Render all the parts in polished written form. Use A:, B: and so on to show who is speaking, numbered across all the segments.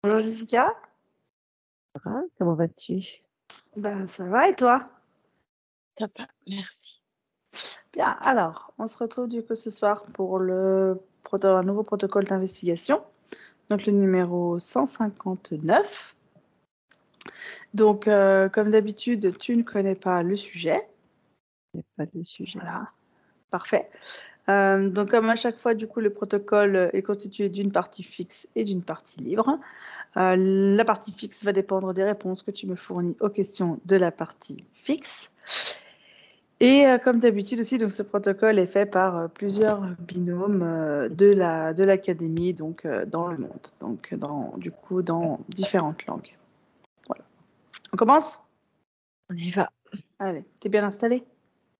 A: Bonjour Jessica.
B: Comment vas-tu?
A: Ben, ça va et toi?
B: Ça va, merci.
A: Bien, alors, on se retrouve du coup ce soir pour un nouveau protocole d'investigation, donc le numéro 159. Donc, comme d'habitude, tu ne connais pas le sujet.
B: Il n'y a pas de sujet.
A: Voilà, parfait. Donc, comme à chaque fois, du coup, le protocole est constitué d'une partie fixe et d'une partie libre. La partie fixe va dépendre des réponses que tu me fournis aux questions de la partie fixe. Et comme d'habitude aussi, donc ce protocole est fait par plusieurs binômes de l'académie, donc dans le monde, donc du coup dans différentes langues. Voilà. On commence?
B: On y va.
A: Allez, t'es bien installé?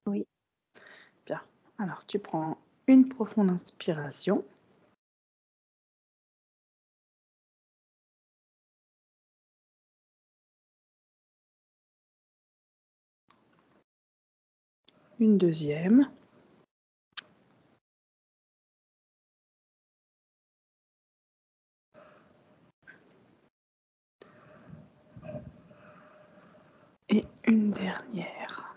B: Oui.
A: Bien. Alors, tu prends une profonde inspiration. Une deuxième. Et une dernière.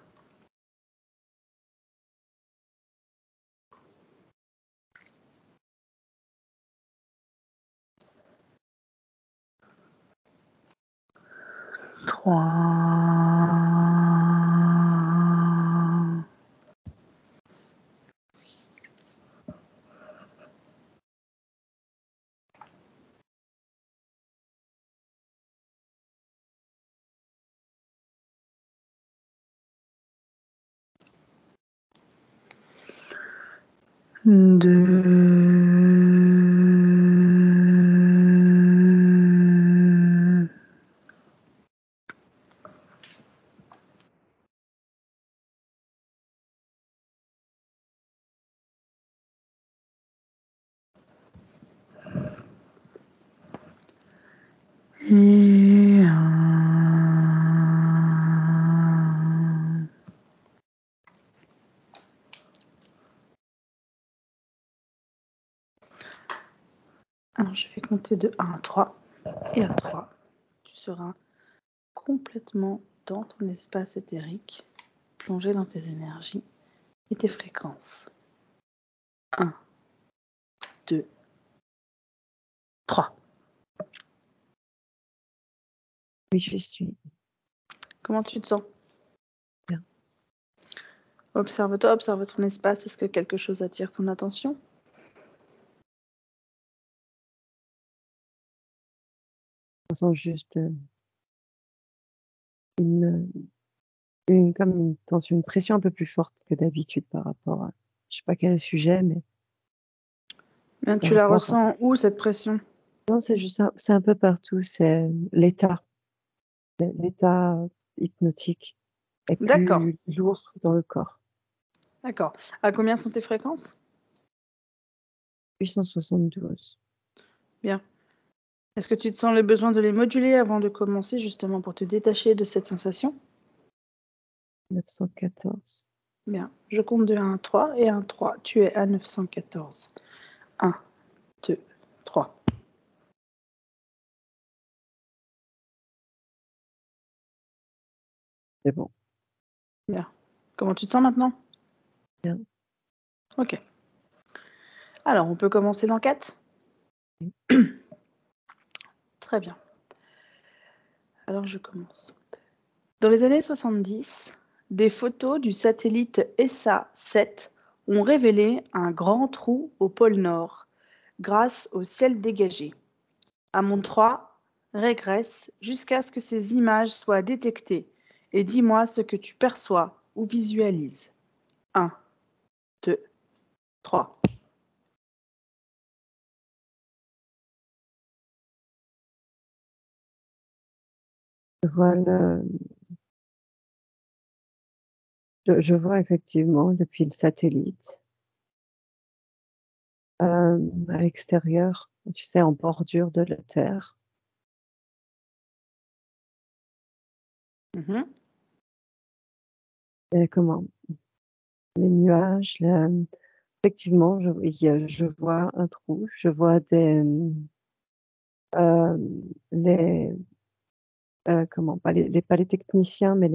A: Trois. Deux. Et un. Alors, je vais compter de 1 à 3. Et à 3, tu seras complètement dans ton espace éthérique, plongé dans tes énergies et tes fréquences. 1, 2, 3.
B: Oui, je suis
A: Comment tu te sens?
B: bien.
A: Observe-toi, observe ton espace. Est-ce que quelque chose attire ton attention?
B: On sent juste comme une tension, une pression un peu plus forte que d'habitude par rapport à, je sais pas quel sujet, mais
A: Bien,
B: par
A: tu la
B: rapport à,
A: ressens où cette pression?
B: non, c'est juste, c'est un peu partout, c'est l'état hypnotique est
A: D'accord,
B: plus lourd dans le corps.
A: d'accord. À combien sont tes fréquences?
B: 872,
A: Bien. Est-ce que tu te sens le besoin de les moduler avant de commencer, justement pour te détacher de cette sensation?
B: 914.
A: Bien. Je compte de 1 à 3 et 1, 3. Tu es à 914. 1, 2, 3.
B: C'est bon.
A: Bien. Comment tu te sens maintenant?
B: Bien.
A: Ok. Alors, on peut commencer l'enquête? Très bien. Alors, je commence. Dans les années 70, des photos du satellite ESA 7 ont révélé un grand trou au pôle Nord grâce au ciel dégagé. Amon 3, régresse jusqu'à ce que ces images soient détectées et dis-moi ce que tu perçois ou visualises. 1, 2, 3.
B: Voilà. Je vois effectivement depuis le satellite, à l'extérieur, tu sais, en bordure de la Terre,
A: Mhm.
B: comment les nuages, effectivement, je vois un trou, je vois euh, les, pas les techniciens, mais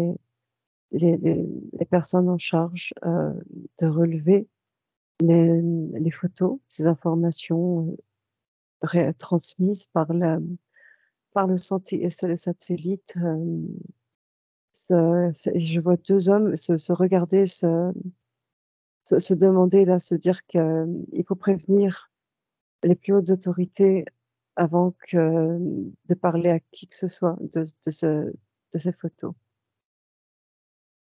B: les personnes en charge de relever les photos, ces informations transmises par le satellite. Je vois deux hommes se regarder, se demander, là, se dire qu'il faut prévenir les plus hautes autorités avant de parler à qui que ce soit de ces photos.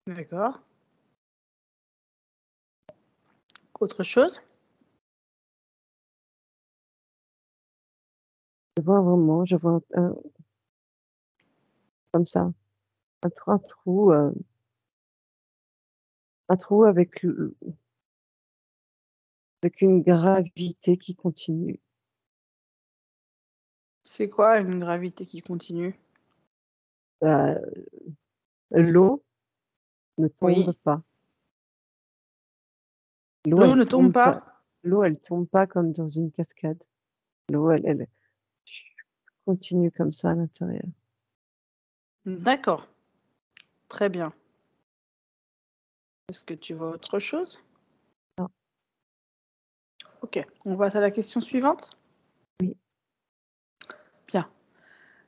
A: D'accord. Autre chose?
B: Je vois comme ça, un trou, un trou avec une gravité qui continue.
A: C'est quoi une gravité qui continue?
B: Euh, L'eau ne tombe
A: Oui.
B: pas. L'eau,
A: L'eau
B: elle
A: ne tombe
B: tombe pas.
A: pas?
B: L'eau, elle tombe pas comme dans une cascade. L'eau, elle continue comme ça à l'intérieur.
A: D'accord. Très bien. Est-ce que tu vois autre chose?
B: Non,
A: Ok. On passe à la question suivante?
B: oui,
A: Bien.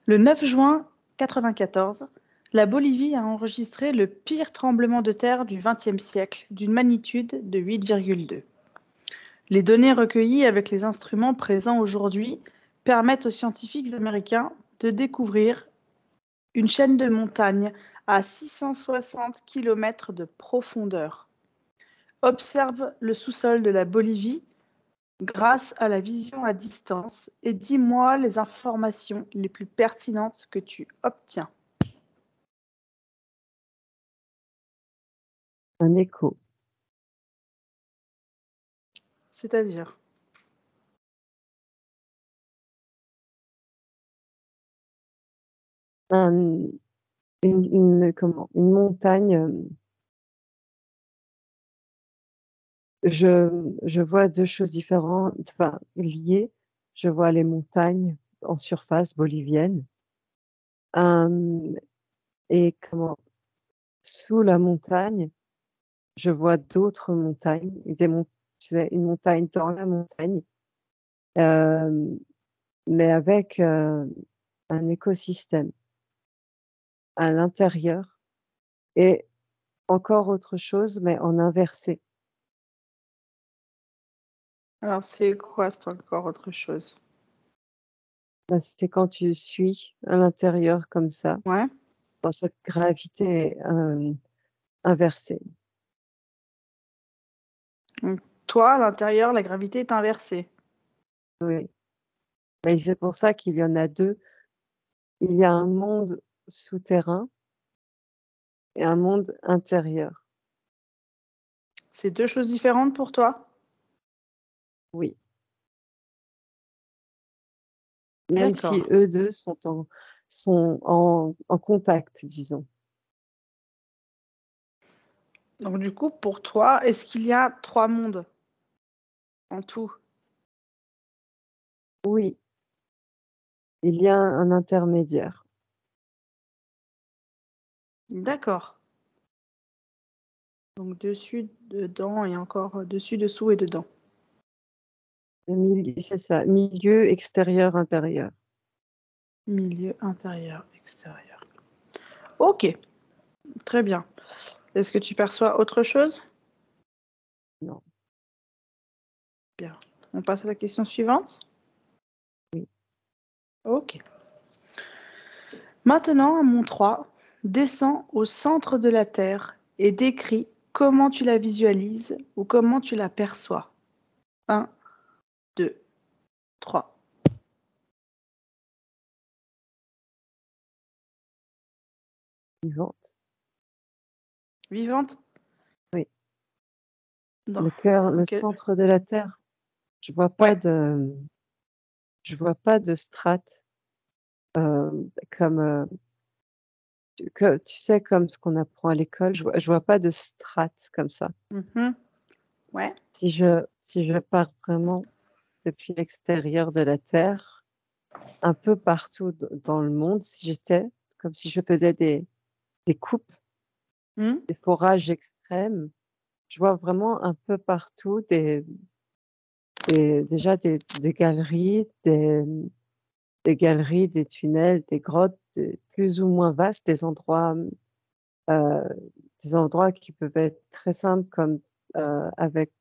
A: Le 9 juin 1994, la Bolivie a enregistré le pire tremblement de terre du XXe siècle, d'une magnitude de 8,2. Les données recueillies avec les instruments présents aujourd'hui permettent aux scientifiques américains de découvrir une chaîne de montagnes à 660 km de profondeur. Observe le sous-sol de la Bolivie grâce à la vision à distance et dis-moi les informations les plus pertinentes que tu obtiens.
B: un écho.
A: C'est-à-dire,
B: Un- une montagne. Je vois deux choses différentes, enfin, liées. Je vois les montagnes en surface bolivienne. Euh, et sous la montagne, je vois d'autres montagnes, tu sais, une montagne dans la montagne, euh, mais avec un écosystème à l'intérieur et encore autre chose, mais en inversé.
A: alors c'est quoi, c'est encore autre chose?
B: Ben, c'est quand tu suis à l'intérieur comme ça,
A: Ouais.
B: dans cette gravité inversée.
A: Donc, toi, à l'intérieur, la gravité est inversée.
B: Oui. Mais c'est pour ça qu'il y en a deux. Il y a un monde souterrain et un monde intérieur.
A: C'est deux choses différentes pour toi?
B: Oui. Même
A: D'accord.
B: si eux deux sont en contact, disons.
A: Donc du coup, pour toi, est-ce qu'il y a trois mondes en tout?
B: Oui, il y a un intermédiaire.
A: D'accord. Donc dessus, dedans et encore dessus, dessous et dedans.
B: C'est ça, milieu, extérieur, intérieur.
A: Milieu, intérieur, extérieur. Ok, très bien. Est-ce que tu perçois autre chose?
B: Non,
A: Bien. On passe à la question suivante.
B: oui.
A: Ok. Maintenant, à mon 3, descends au centre de la Terre et décris comment tu la visualises ou comment tu la perçois. 1, 2, 3.
B: Vivante.
A: Vivante?
B: Oui.
A: Non.
B: Le cœur, le
A: Ok.
B: centre de la Terre. Je vois pas
A: Ouais.
B: de, je vois pas de strates euh, comme tu sais, comme ce qu'on apprend à l'école. Je vois pas de strates comme ça.
A: Mhm. Ouais.
B: Si je pars vraiment depuis l'extérieur de la Terre, un peu partout dans le monde. Si j'étais comme si je faisais des coupes,
A: Hmm.
B: des forages extrêmes. Je vois vraiment un peu partout déjà des galeries, des galeries, des tunnels, des grottes, plus ou moins vastes, euh, des endroits qui peuvent être très simples comme avec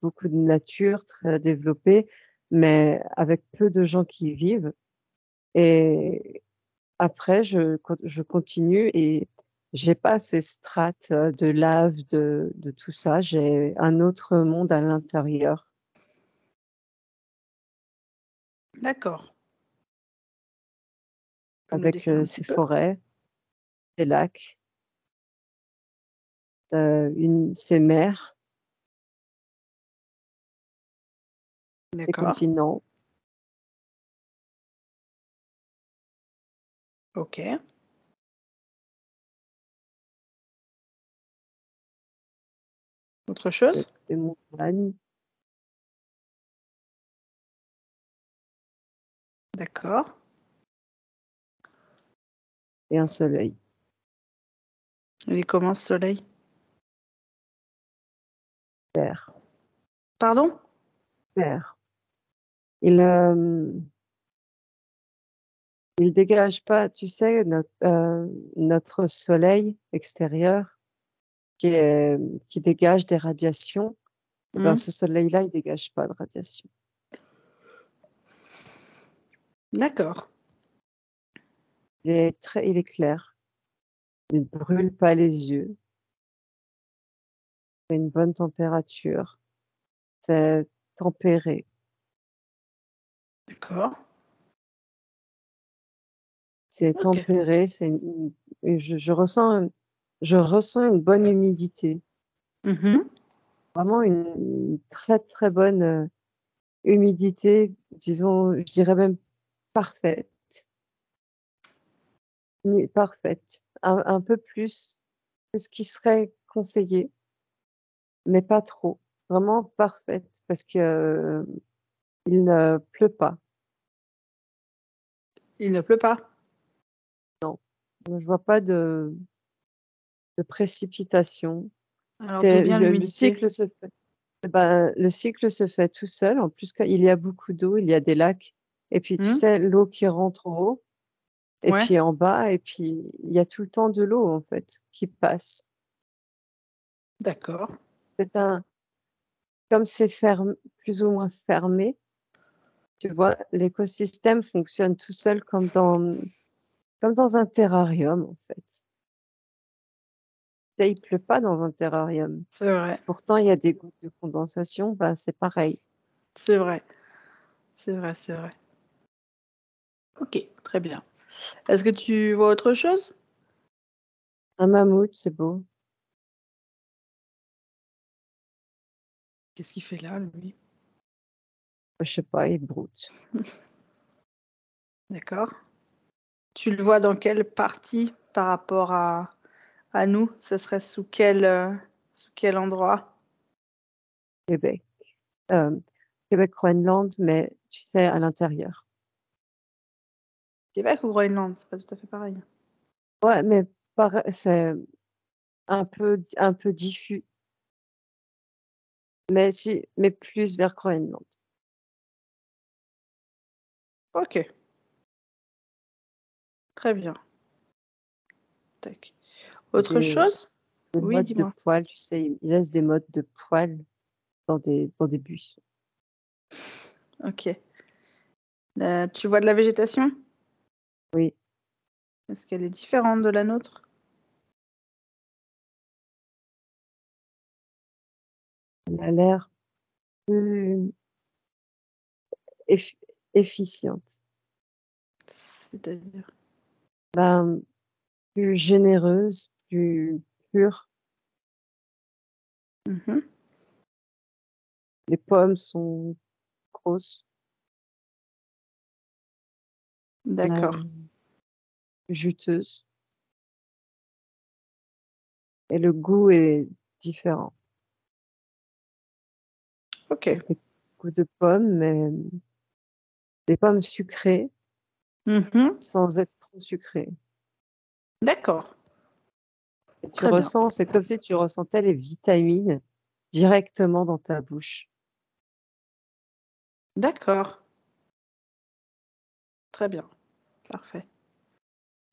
B: beaucoup de nature très développée, mais avec peu de gens qui y vivent. Et après, je continue et j'ai pas ces strates de lave, de tout ça. J'ai un autre monde à l'intérieur
A: D'accord. Tu peux me le
B: avec
A: décrire un petit
B: ces
A: peu?
B: forêts, ces lacs, ces mers, ces
A: D'accord.
B: continents.
A: Ok. Autre chose?
B: Des montagnes
A: D'accord.
B: et un soleil
A: Il est comment ce soleil?
B: vert.
A: Pardon?
B: Vert. Il, il dégage pas, tu sais, notre soleil extérieur qui est, qui dégage des radiations. Eh ben,
A: Hmm.
B: ce soleil-là, il dégage pas de radiation.
A: D'accord.
B: Il est clair. Il ne brûle pas les yeux. Il a une bonne température. C'est tempéré.
A: D'accord.
B: C'est
A: Ok.
B: tempéré. Et je ressens une bonne humidité.
A: Mhm.
B: Vraiment une très, très bonne humidité, disons, je dirais même parfaite. Parfaite. Un peu plus que ce qui serait conseillé, mais pas trop. Vraiment parfaite parce que il ne pleut pas.
A: Il ne pleut pas.
B: Non, je vois pas de précipitation.
A: Alors d'où vient
B: Le
A: l'humidité?
B: cycle se fait. Le cycle se fait tout seul. En plus, quand il y a beaucoup d'eau, il y a des lacs. Et puis, tu
A: Hmm.
B: sais, l'eau qui rentre en haut, et
A: Ouais.
B: puis en bas, et puis il y a tout le temps de l'eau, en fait, qui passe.
A: D'accord.
B: C'est comme c'est plus ou moins fermé, tu vois, l'écosystème fonctionne tout seul comme dans un terrarium, en fait. Il pleut pas dans un terrarium.
A: C'est vrai.
B: Pourtant, il y a des gouttes de condensation, ben, c'est pareil.
A: C'est vrai. C'est vrai, c'est vrai. Ok, très bien. Est-ce que tu vois autre chose?
B: Un mammouth, c'est beau.
A: Qu'est-ce qu'il fait là, lui?
B: Je sais pas, il broute.
A: D'accord. Tu le vois dans quelle partie par rapport à nous? Ça serait sous quel endroit?
B: Québec. Euh, Québec-Groenland, mais tu sais, à l'intérieur.
A: Québec ou Groenland? C'est pas tout à fait pareil.
B: Ouais, mais c'est un peu diffus, mais plus vers Groenland.
A: Ok, très bien. Tac. Autre
B: Des,
A: chose?
B: des
A: Oui,
B: modes de
A: dis-moi.
B: poils, tu sais, ils laissent des modes de poils dans des bus.
A: Ok. Tu vois de la végétation?
B: Oui,
A: Est-ce qu'elle est différente de la nôtre?
B: elle a l'air plus eff- efficiente,
A: C'est-à-dire?
B: ben, plus généreuse, plus pure.
A: Mhm.
B: Les pommes sont grosses,
A: D'accord.
B: euh, juteuses, et le goût est différent.
A: Ok.
B: Des goûts de pommes, mais des pommes sucrées
A: Mhm.
B: sans être trop sucrées.
A: D'accord,
B: Et tu
A: très bien.
B: ressens, c'est comme si tu ressentais les vitamines directement dans ta bouche.
A: D'accord, très bien. Parfait.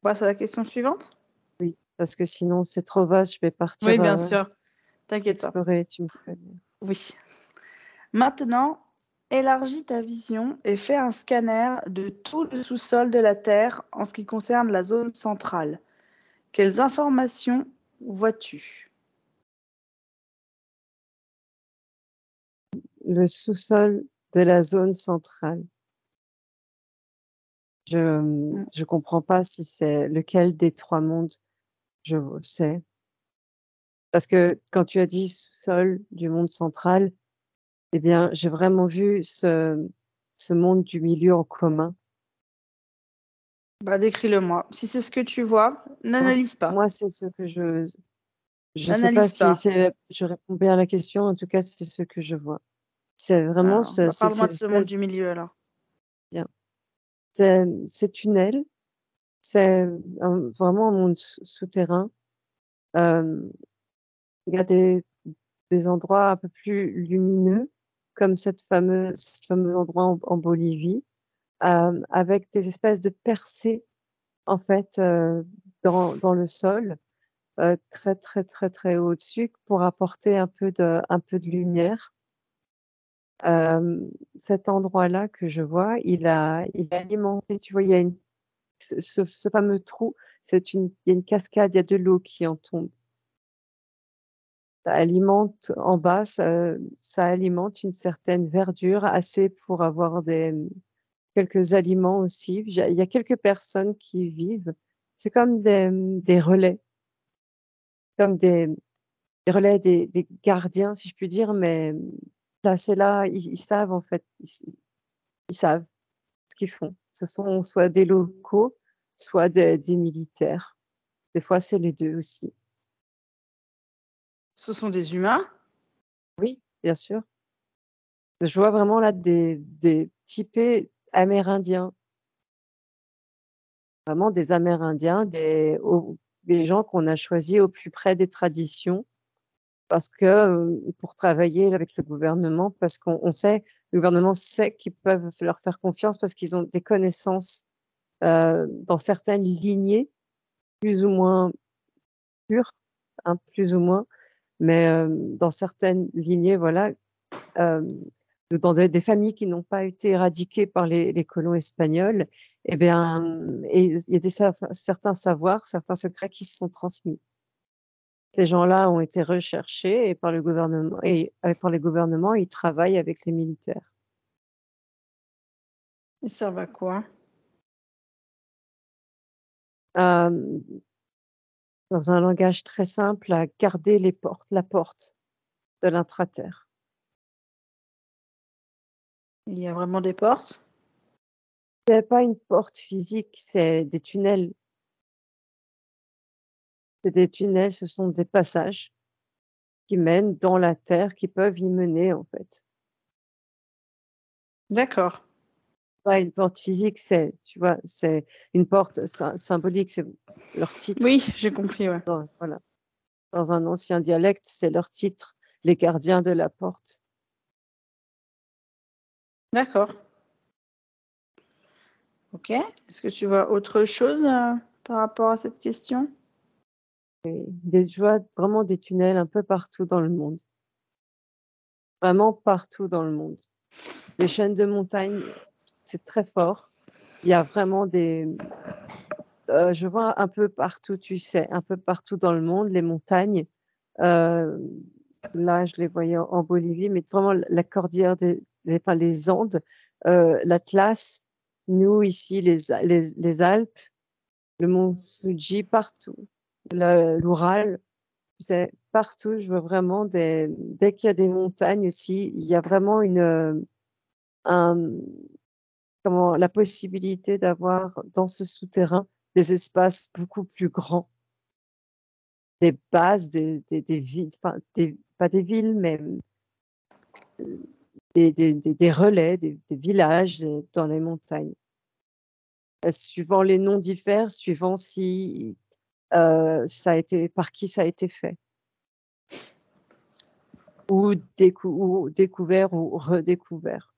A: On passe à la question suivante?
B: Oui, parce que sinon c'est trop vaste, je vais
A: Oui,
B: partir
A: bien sûr. T'inquiète pas.
B: explorer, tu me connais.
A: Oui. Maintenant, élargis ta vision et fais un scanner de tout le sous-sol de la Terre en ce qui concerne la zone centrale. Quelles informations vois-tu?
B: Le sous-sol de la zone centrale.
A: Mm.
B: Je comprends pas si c'est lequel des 3 mondes je sais. Parce que quand tu as dit sous-sol du monde central, eh bien, j'ai vraiment vu ce monde du milieu en commun.
A: Bah, décris-le-moi. Si c'est ce que tu vois,
B: Moi
A: n'analyse pas.
B: moi, c'est ce que je sais pas
A: N'analyse
B: si
A: pas.
B: c'est je réponds bien à la question, en tout cas, c'est ce que je vois. C'est vraiment
A: Alors, bah,
B: c'est
A: parle-moi
B: cette
A: de ce monde du
B: espèce
A: milieu alors.
B: bien, ces tunnels, c'est vraiment un monde souterrain. Hem, il y a des endroits un peu plus lumineux, comme ce fameux endroit en Bolivie, avec des espèces de percées, en fait, dans le sol, très, très, très, très haut au-dessus pour apporter un peu de lumière. Cet endroit-là que je vois, il est alimenté, tu vois, il y a une ce fameux trou, il y a une cascade, il y a de l'eau qui en tombe. Ça alimente en bas, ça alimente une certaine verdure, assez pour avoir quelques aliments aussi. Il y a quelques personnes qui y vivent. C'est comme des relais, comme des relais des gardiens, si je puis dire, mais placés là, ils savent en fait, ils savent ce qu'ils font. Ce sont soit des locaux, soit des militaires. Des fois, c'est les 2 aussi.
A: Ce sont des humains?
B: Oui, bien sûr. Je vois vraiment là des typés amérindiens, vraiment des amérindiens, des gens qu'on a choisis au plus près des traditions parce que, pour travailler avec le gouvernement, parce qu'on sait le gouvernement sait qu'ils peuvent leur faire confiance parce qu'ils ont des connaissances, dans certaines lignées plus ou moins pures, hein, plus ou moins, mais, dans certaines lignées, voilà, hem, dans des familles qui n'ont pas été éradiquées par les colons espagnols, et bien, et il y a certains savoirs, certains secrets qui se sont transmis. Ces gens-là ont été recherchés et par le gouvernement par les gouvernements, ils travaillent avec les militaires.
A: Ils servent à quoi?
B: Hem, Dans un langage très simple, à garder la porte de l'intraterre.
A: Il y a vraiment des portes?
B: C'est pas une porte physique, c'est des tunnels, ce sont des passages qui mènent dans la terre, qui peuvent y mener, en fait.
A: D'accord.
B: Pas une porte physique, tu vois, c'est une porte symbolique, c'est leur titre.
A: Oui, j'ai compris, ouais.
B: Voilà, dans un ancien dialecte, c'est leur titre, les gardiens de la porte.
A: D'accord. OK. Est-ce que tu vois autre chose, par rapport à cette question?
B: Je vois vraiment des tunnels un peu partout dans le monde, vraiment partout dans le monde. Les chaînes de montagnes, c'est très fort. Il y a vraiment je vois un peu partout, tu sais, un peu partout dans le monde, les montagnes. Heu, Là, je les voyais en Bolivie, mais vraiment la cordillère enfin les Andes, l'Atlas, nous ici les Alpes, le mont Fuji, partout, l'Oural, c'est partout, je vois vraiment dès qu'il y a des montagnes aussi, il y a vraiment un la possibilité d'avoir dans ce souterrain des espaces beaucoup plus grands, des bases, des villes, enfin pas des villes, mais des relais, des villages dans les montagnes. Suivant les noms diffèrent, suivant si ça a été, par qui ça a été fait, ou découvert ou redécouvert.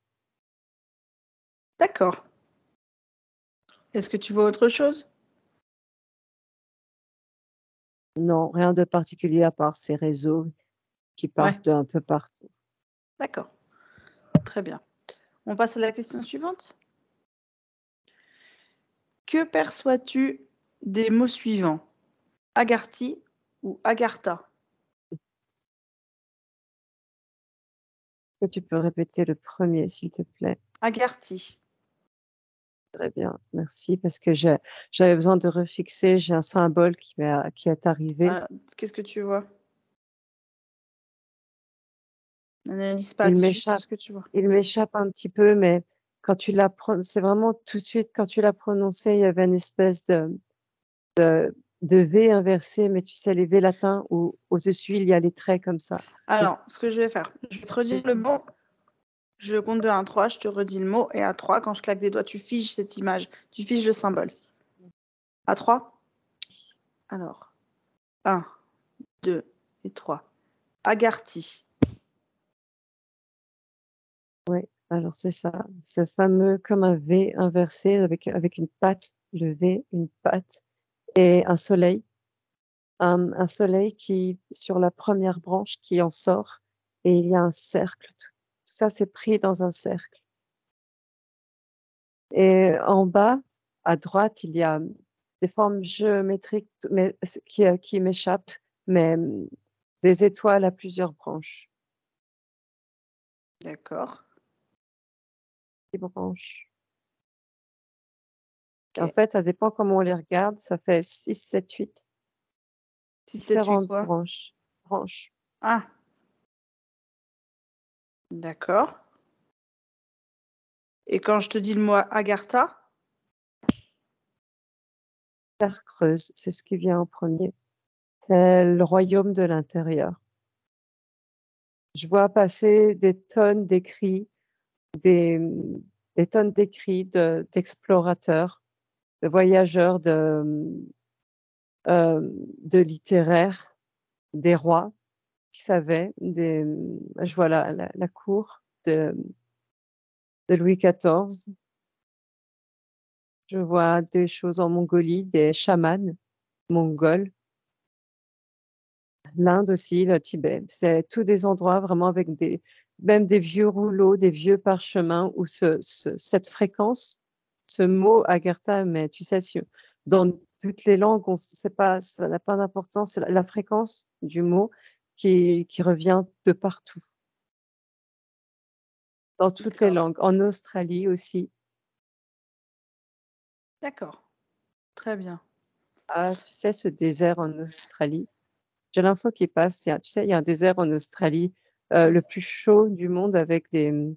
A: D'accord. Est-ce que tu vois autre chose?
B: Non, rien de particulier à part ces réseaux qui
A: Ouais,
B: partent d'un peu partout.
A: d'accord. Très bien. On passe à la question suivante. Que perçois-tu des mots suivants? Agarthy ou Agartha?
B: Est-ce que tu peux répéter le premier, s'il te plaît?
A: Agarthy.
B: Très bien, merci, parce que j'avais besoin de refixer. J'ai un symbole qui est arrivé.
A: Qu'est-ce que tu vois? N'analyse pas,
B: Il
A: dis juste
B: m'échappe,
A: ce que tu vois.
B: il m'échappe un petit peu, mais quand tu l'as c'est vraiment tout de suite, quand tu l'as prononcé, il y avait une espèce de V inversé, mais tu sais, les V latins où au-dessus, il y a les traits comme ça.
A: Alors, ce que je vais faire, je vais te redire le mot. Je compte de 1 à 3, je te redis le mot. Et à 3, quand je claque des doigts, tu figes cette image. Tu figes le symbole.
B: Merci.
A: À 3. Alors, 1, 2 et 3. Agarthy.
B: Oui, alors c'est ça, ce fameux comme un V inversé avec une patte, le V, une patte et un soleil. Un soleil qui, sur la première branche, qui en sort, et il y a un cercle. Tout ça, c'est pris dans un cercle. Et en bas, à droite, il y a des formes géométriques mais, qui m'échappent, mais des étoiles à plusieurs branches.
A: D'accord.
B: Des branches. Et en
A: Ok.
B: fait, ça dépend comment on les regarde. Ça fait 6, 7, 8
A: 6, 7, 8
B: différentes
A: quoi?
B: branches.
A: Ah, d'accord. Et quand je te dis le mot Agartha?
B: Terre creuse, c'est ce qui vient en premier. C'est le royaume de l'intérieur. Je vois passer des tonnes d'écrits, des, des tonnes d'écrits d'explorateurs, de voyageurs, de littéraires, des rois qui savaient, je vois la cour de Louis XIV. Je vois des choses en Mongolie, des chamans mongols, l'Inde aussi, le Tibet. C'est tous des endroits vraiment avec même des vieux rouleaux, des vieux parchemins où cette fréquence, ce mot Agartha, mais tu sais, dans toutes les langues, on sait pas, ça n'a pas d'importance, c'est la fréquence du mot qui revient de partout, dans toutes les
A: D'accord.
B: langues, en Australie aussi.
A: D'accord. Très bien.
B: Ah, tu sais, ce désert en Australie, j'ai l'info qui passe, tu sais, il y a un désert en Australie, le plus chaud du monde avec les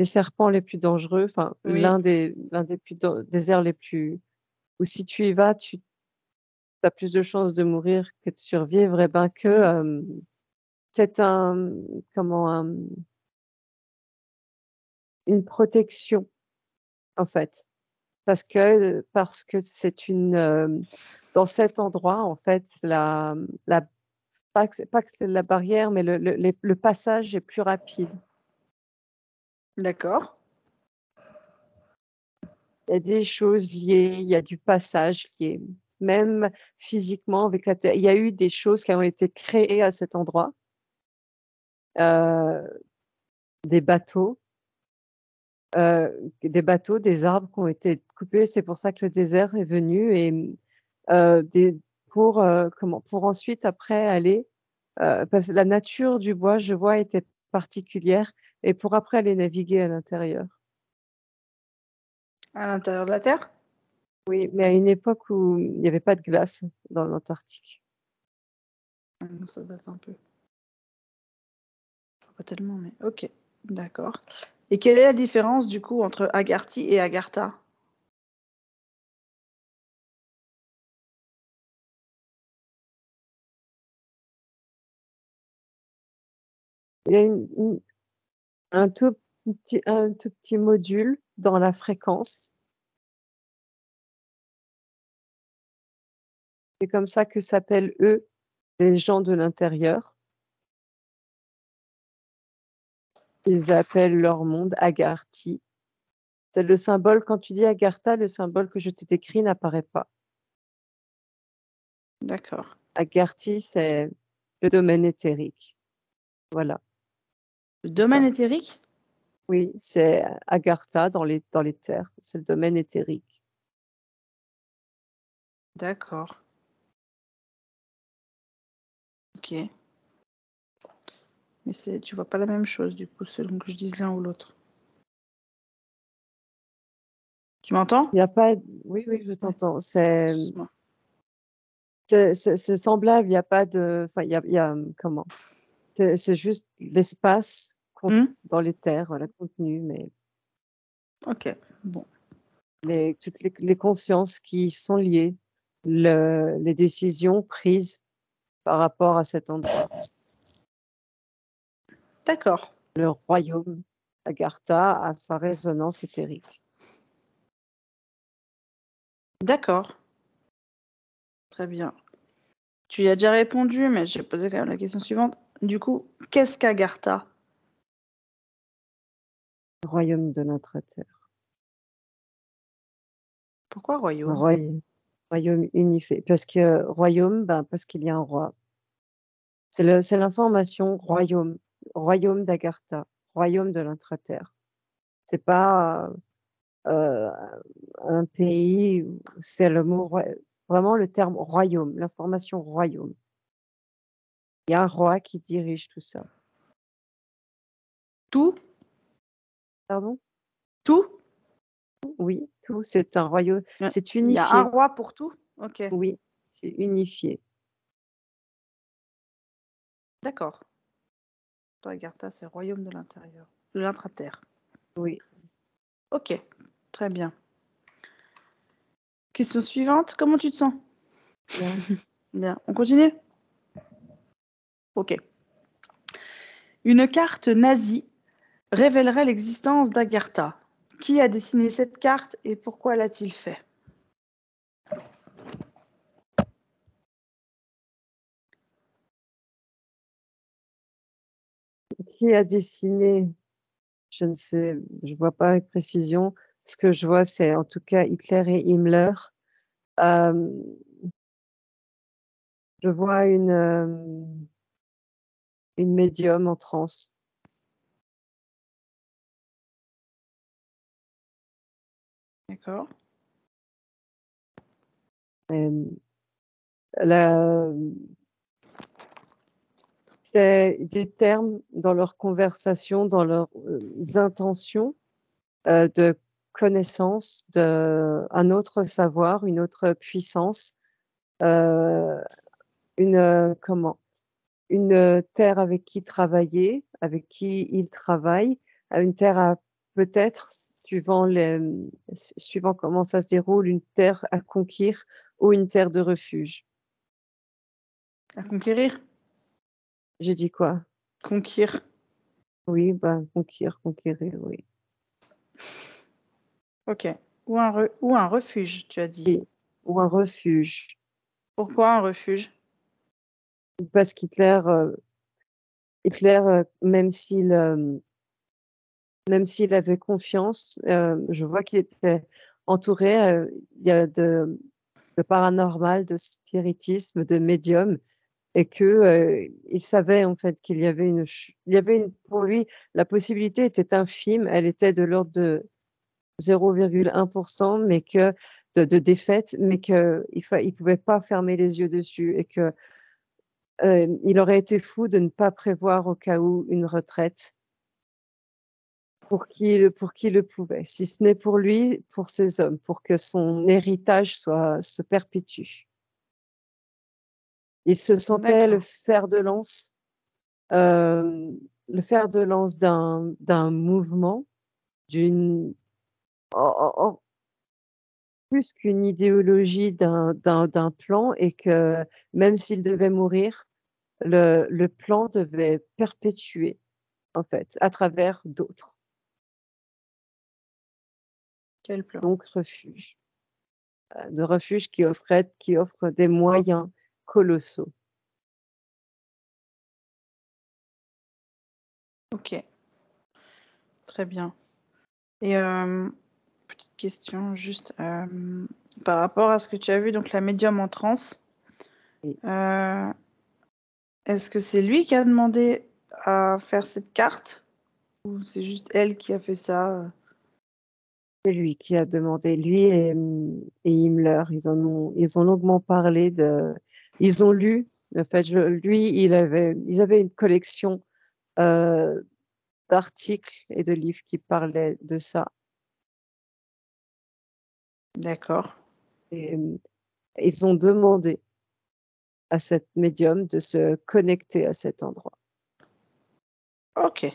B: serpents les plus dangereux, enfin,
A: Oui.
B: l'un des déserts les plus, où si tu y vas, tu as plus de chances de mourir que de survivre, et ben que,
A: Mm.
B: c'est comment, une protection, en fait. Parce que c'est dans cet endroit, en fait, pas que c'est la barrière, mais le passage est plus rapide.
A: D'accord.
B: Il y a des choses liées, il y a du passage lié, même physiquement avec la Terre. Il y a eu des choses qui ont été créées à cet endroit, euh, des bateaux, des arbres qui ont été coupés. C'est pour ça que le désert est venu et euh, des, pour ensuite après aller, parce que la nature du bois, je vois, était particulière et pour après aller naviguer à l'intérieur.
A: À l'intérieur de la Terre?
B: Oui, mais à une époque où il n'y avait pas de glace dans l'Antarctique.
A: Ça date un peu. Pas tellement, mais ok. D'accord. Et quelle est la différence du coup entre Agarthy et Agartha?
B: Il y a Un tout petit module dans la fréquence. C'est comme ça que s'appellent eux, les gens de l'intérieur. Ils appellent leur monde Agarthi. C'est le symbole, quand tu dis Agartha, le symbole que je t'ai décrit n'apparaît pas.
A: D'accord.
B: Agarthi, c'est le domaine éthérique. Voilà,
A: Le
B: c'est
A: domaine
B: ça.
A: éthérique?
B: Oui, c'est Agartha dans les terres. C'est le domaine éthérique.
A: D'accord. Ok. Mais tu vois pas la même chose, du coup, selon que je dise l'un ou l'autre. Tu m'entends?
B: Il n'y a pas. Oui, oui, je
A: Ouais,
B: t'entends. C'est
A: excuse-moi.
B: c'est semblable. Il n'y a pas de. Enfin, il y a comment? C'est juste l'espace
A: Hmm.
B: dans les terres, voilà, contenu, mais
A: Ok, bon.
B: toutes les consciences qui sont liées, les décisions prises par rapport à cet endroit.
A: D'accord.
B: Le royaume Agartha a sa résonance éthérique.
A: D'accord. Très bien. Tu y as déjà répondu, mais j'ai posé quand même la question suivante. Du coup, qu'est-ce qu'Agartha?
B: Le royaume de l'intra-terre.
A: Pourquoi
B: Un
A: royaume?
B: royaume unifié. Parce que royaume, ben, parce qu'il y a un roi. C'est l'information royaume. Royaume d'Agartha. Royaume de l'intra-terre. C'est pas euh, un pays, c'est le mot, vraiment le terme royaume, l'information royaume. Il y a un roi qui dirige tout ça.
A: Tout?
B: Pardon?
A: Tout?
B: Oui, tout, c'est un royaume, c'est
A: Il y a un
B: unifié.
A: roi pour tout? Ok,
B: Oui, c'est unifié.
A: d'accord. Toi, Agartha, c'est royaume de l'intérieur, de l'intra-terre.
B: Oui.
A: Ok, très bien. Question suivante. Comment tu te sens?
B: Bien.
A: Bien. On continue? Ok. Une carte nazie révélerait l'existence d'Agartha. Qui a dessiné cette carte et pourquoi l'a-t-il fait?
B: Qui a dessiné? Je ne sais, je vois pas avec précision. Ce que je vois, c'est en tout cas Hitler et Himmler. Euh, je vois une médium en transe.
A: D'accord.
B: Euh, la- c'est des termes dans leur conversation, dans leurs intentions de connaissance, un autre savoir, une autre puissance, euh, comment? Une terre avec qui travailler, avec qui il travaille, à une terre à peut-être, suivant comment ça se déroule, une terre à conquérir ou une terre de refuge.
A: À conquérir?
B: J'ai dit quoi?
A: Conquérir.
B: Oui, ben, conquérir, oui.
A: Ok. Ou un refuge, tu as dit.
B: Oui. Ou un refuge.
A: Pourquoi un refuge?
B: Parce Hitler, même s'il avait confiance, je vois qu'il était entouré, il y a de paranormal, de spiritisme, de médium, et que il savait en fait qu'il y avait pour lui, la possibilité était infime, elle était de l'ordre de 0,1%, mais de défaite, mais il pouvait pas fermer les yeux dessus et que il aurait été fou de ne pas prévoir au cas où une retraite pour qui le pouvait, si ce n'est pour lui, pour ses hommes, pour que son héritage se perpétue. Il se sentait
A: D'accord.
B: euh, le fer de lance d'un mouvement, d'une, plus qu'une idéologie d'un plan, et que même s'il devait mourir, le plan devait perpétuer. en fait, à travers d'autres,
A: Quel plan?
B: donc refuge. De refuge qui offre des moyens colossaux.
A: OK, très bien et petite question juste, par rapport à ce que tu as vu, donc la médium en transe,
B: Oui,
A: heu, est-ce que c'est lui qui a demandé à faire cette carte ou c'est juste elle qui a fait ça?
B: c'est lui qui a demandé, lui et Himmler, ils ont longuement parlé ils ont lu, en fait, ils avaient une collection, heu, d'articles et de livres qui parlaient de ça
A: D'accord,
B: et ils ont demandé à cette médium de se connecter à cet endroit.
A: OK,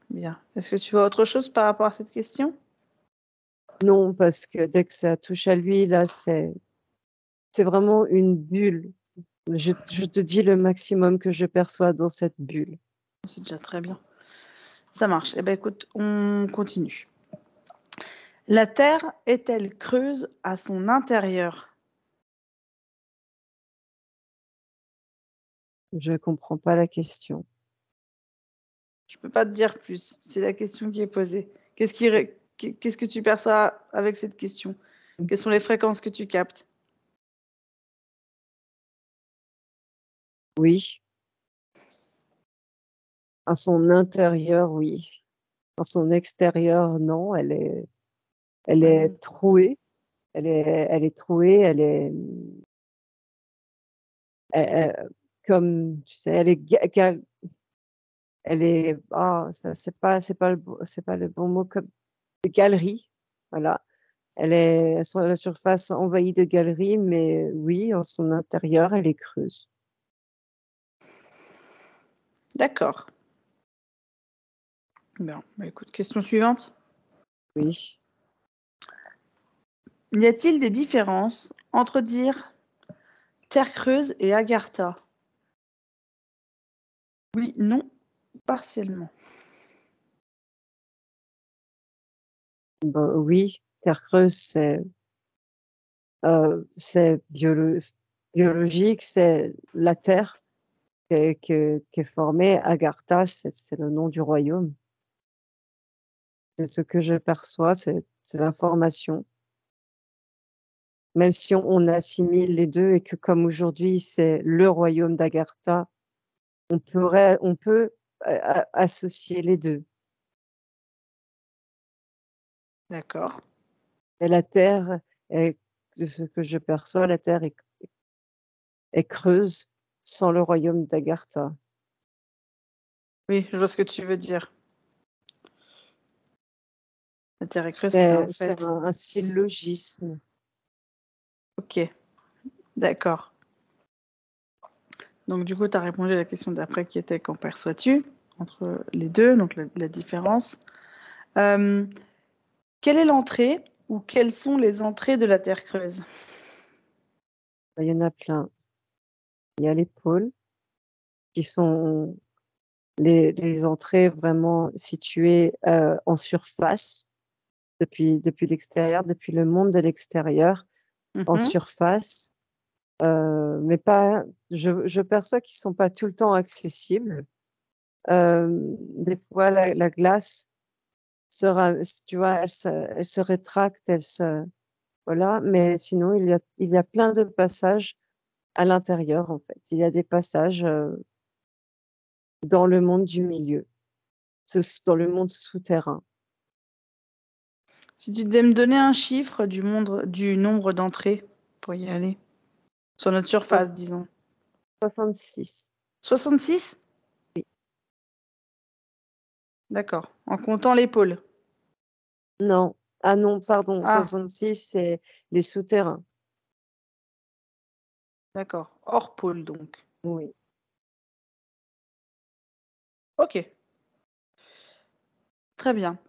A: bien. Est-ce que tu vois autre chose par rapport à cette question?
B: Non, parce que dès que ça touche à lui, là, c'est vraiment une bulle. Je te dis le maximum que je perçois dans cette bulle.
A: C'est déjà très bien. Ça marche. Eh ben, écoute, on continue. La Terre est-elle creuse à son intérieur?
B: Je comprends pas la question.
A: Je peux pas te dire plus, c'est la question qui est posée. Qu'est-ce que tu perçois avec cette question? Quelles sont les fréquences que tu captes?
B: Oui, à son intérieur, oui. À son extérieur, non, elle est
A: Hem,
B: trouée. Elle est trouée, elle comme tu sais, elle est ga gal elle est ça c'est pas le bon mot comme galerie, voilà. Elle est sur la surface envahie de galeries, mais oui, en son intérieur, elle est creuse.
A: d'accord. Bien, bah, écoute, question suivante.
B: Oui.
A: Y a-t-il des différences entre dire terre creuse et Agartha? Oui, non, partiellement.
B: Bah, oui, terre creuse, c'est biologique, c'est la terre qui est formée. Agartha, c'est le nom du royaume. C'est ce que je perçois, c'est l'information. Même si on assimile les 2 et que comme aujourd'hui, c'est le royaume d'Agartha, on peut associer les 2.
A: D'accord.
B: Et la terre est de ce que je perçois, la terre est creuse sans le royaume d'Agartha.
A: Oui, je vois ce que tu veux dire. La terre est creuse, c'est en
B: C'est
A: fait
B: un syllogisme.
A: OK, d'accord. Donc du coup, tu as répondu à la question d'après qui était: «Qu'en perçois-tu?» entre les 2, donc la différence. Hem, quelle est l'entrée ou quelles sont les entrées de la terre creuse?
B: Il y en a plein. Il y a les pôles qui sont les entrées vraiment situées, en surface depuis l'extérieur, depuis le monde de l'extérieur, en
A: Mmh.
B: surface, mais pas je perçois qu'ils sont pas tout le temps accessibles. Des fois la glace sera tu vois, elle se rétracte, elle se voilà, mais sinon il y a plein de passages à l'intérieur, en fait. Il y a des passages, dans le monde du milieu, dans le monde souterrain.
A: Si tu devais me donner un chiffre du nombre d'entrées pour y aller, sur notre
B: Soix
A: surface, disons.
B: 66.
A: 66?
B: Oui.
A: D'accord, en comptant les pôles?
B: Non, ah non, pardon,
A: Ah,
B: 66 c'est les souterrains.
A: d'accord, hors pôle donc.
B: Oui.
A: OK, très bien.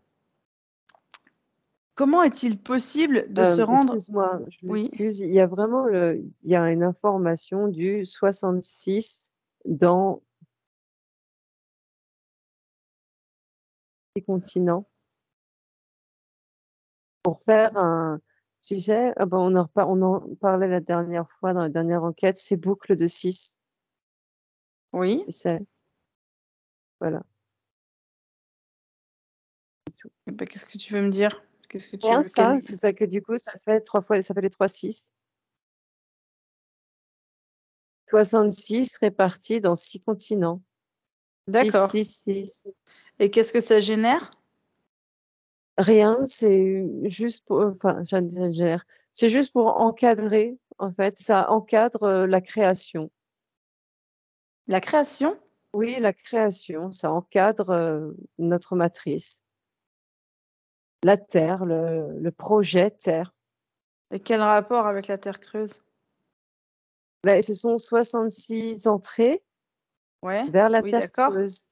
A: Comment est-il possible de se rendre
B: Excuse-moi, je
A: oui?
B: m'excuse, il y a vraiment il y a une information du 66 dans 6 continents pour faire un tu sais, ah bah, on en parlait la dernière fois dans la dernière enquête, ces boucles de 6,
A: Oui.
B: tu sais? Voilà, c'est tout.
A: Et bah, qu'est-ce que tu veux me dire? Qu'est-ce que tu
B: Rien
A: veux quel
B: ça, c'est ça que du coup ça fait les 3 6. 66 répartis dans 6 continents. 6,
A: D'accord.
B: 6, 6.
A: Et qu'est-ce que ça génère?
B: Rien, c'est juste pour enfin, j'exagère. C'est juste pour encadrer, en fait, ça encadre, la création.
A: La création?
B: Oui, la création, ça encadre, notre matrice. La Terre, le projet Terre.
A: Et quel rapport avec la terre creuse?
B: Beh, ce sont 66 entrées
A: Ouais,
B: vers la
A: oui,
B: Terre
A: d'accord.
B: creuse.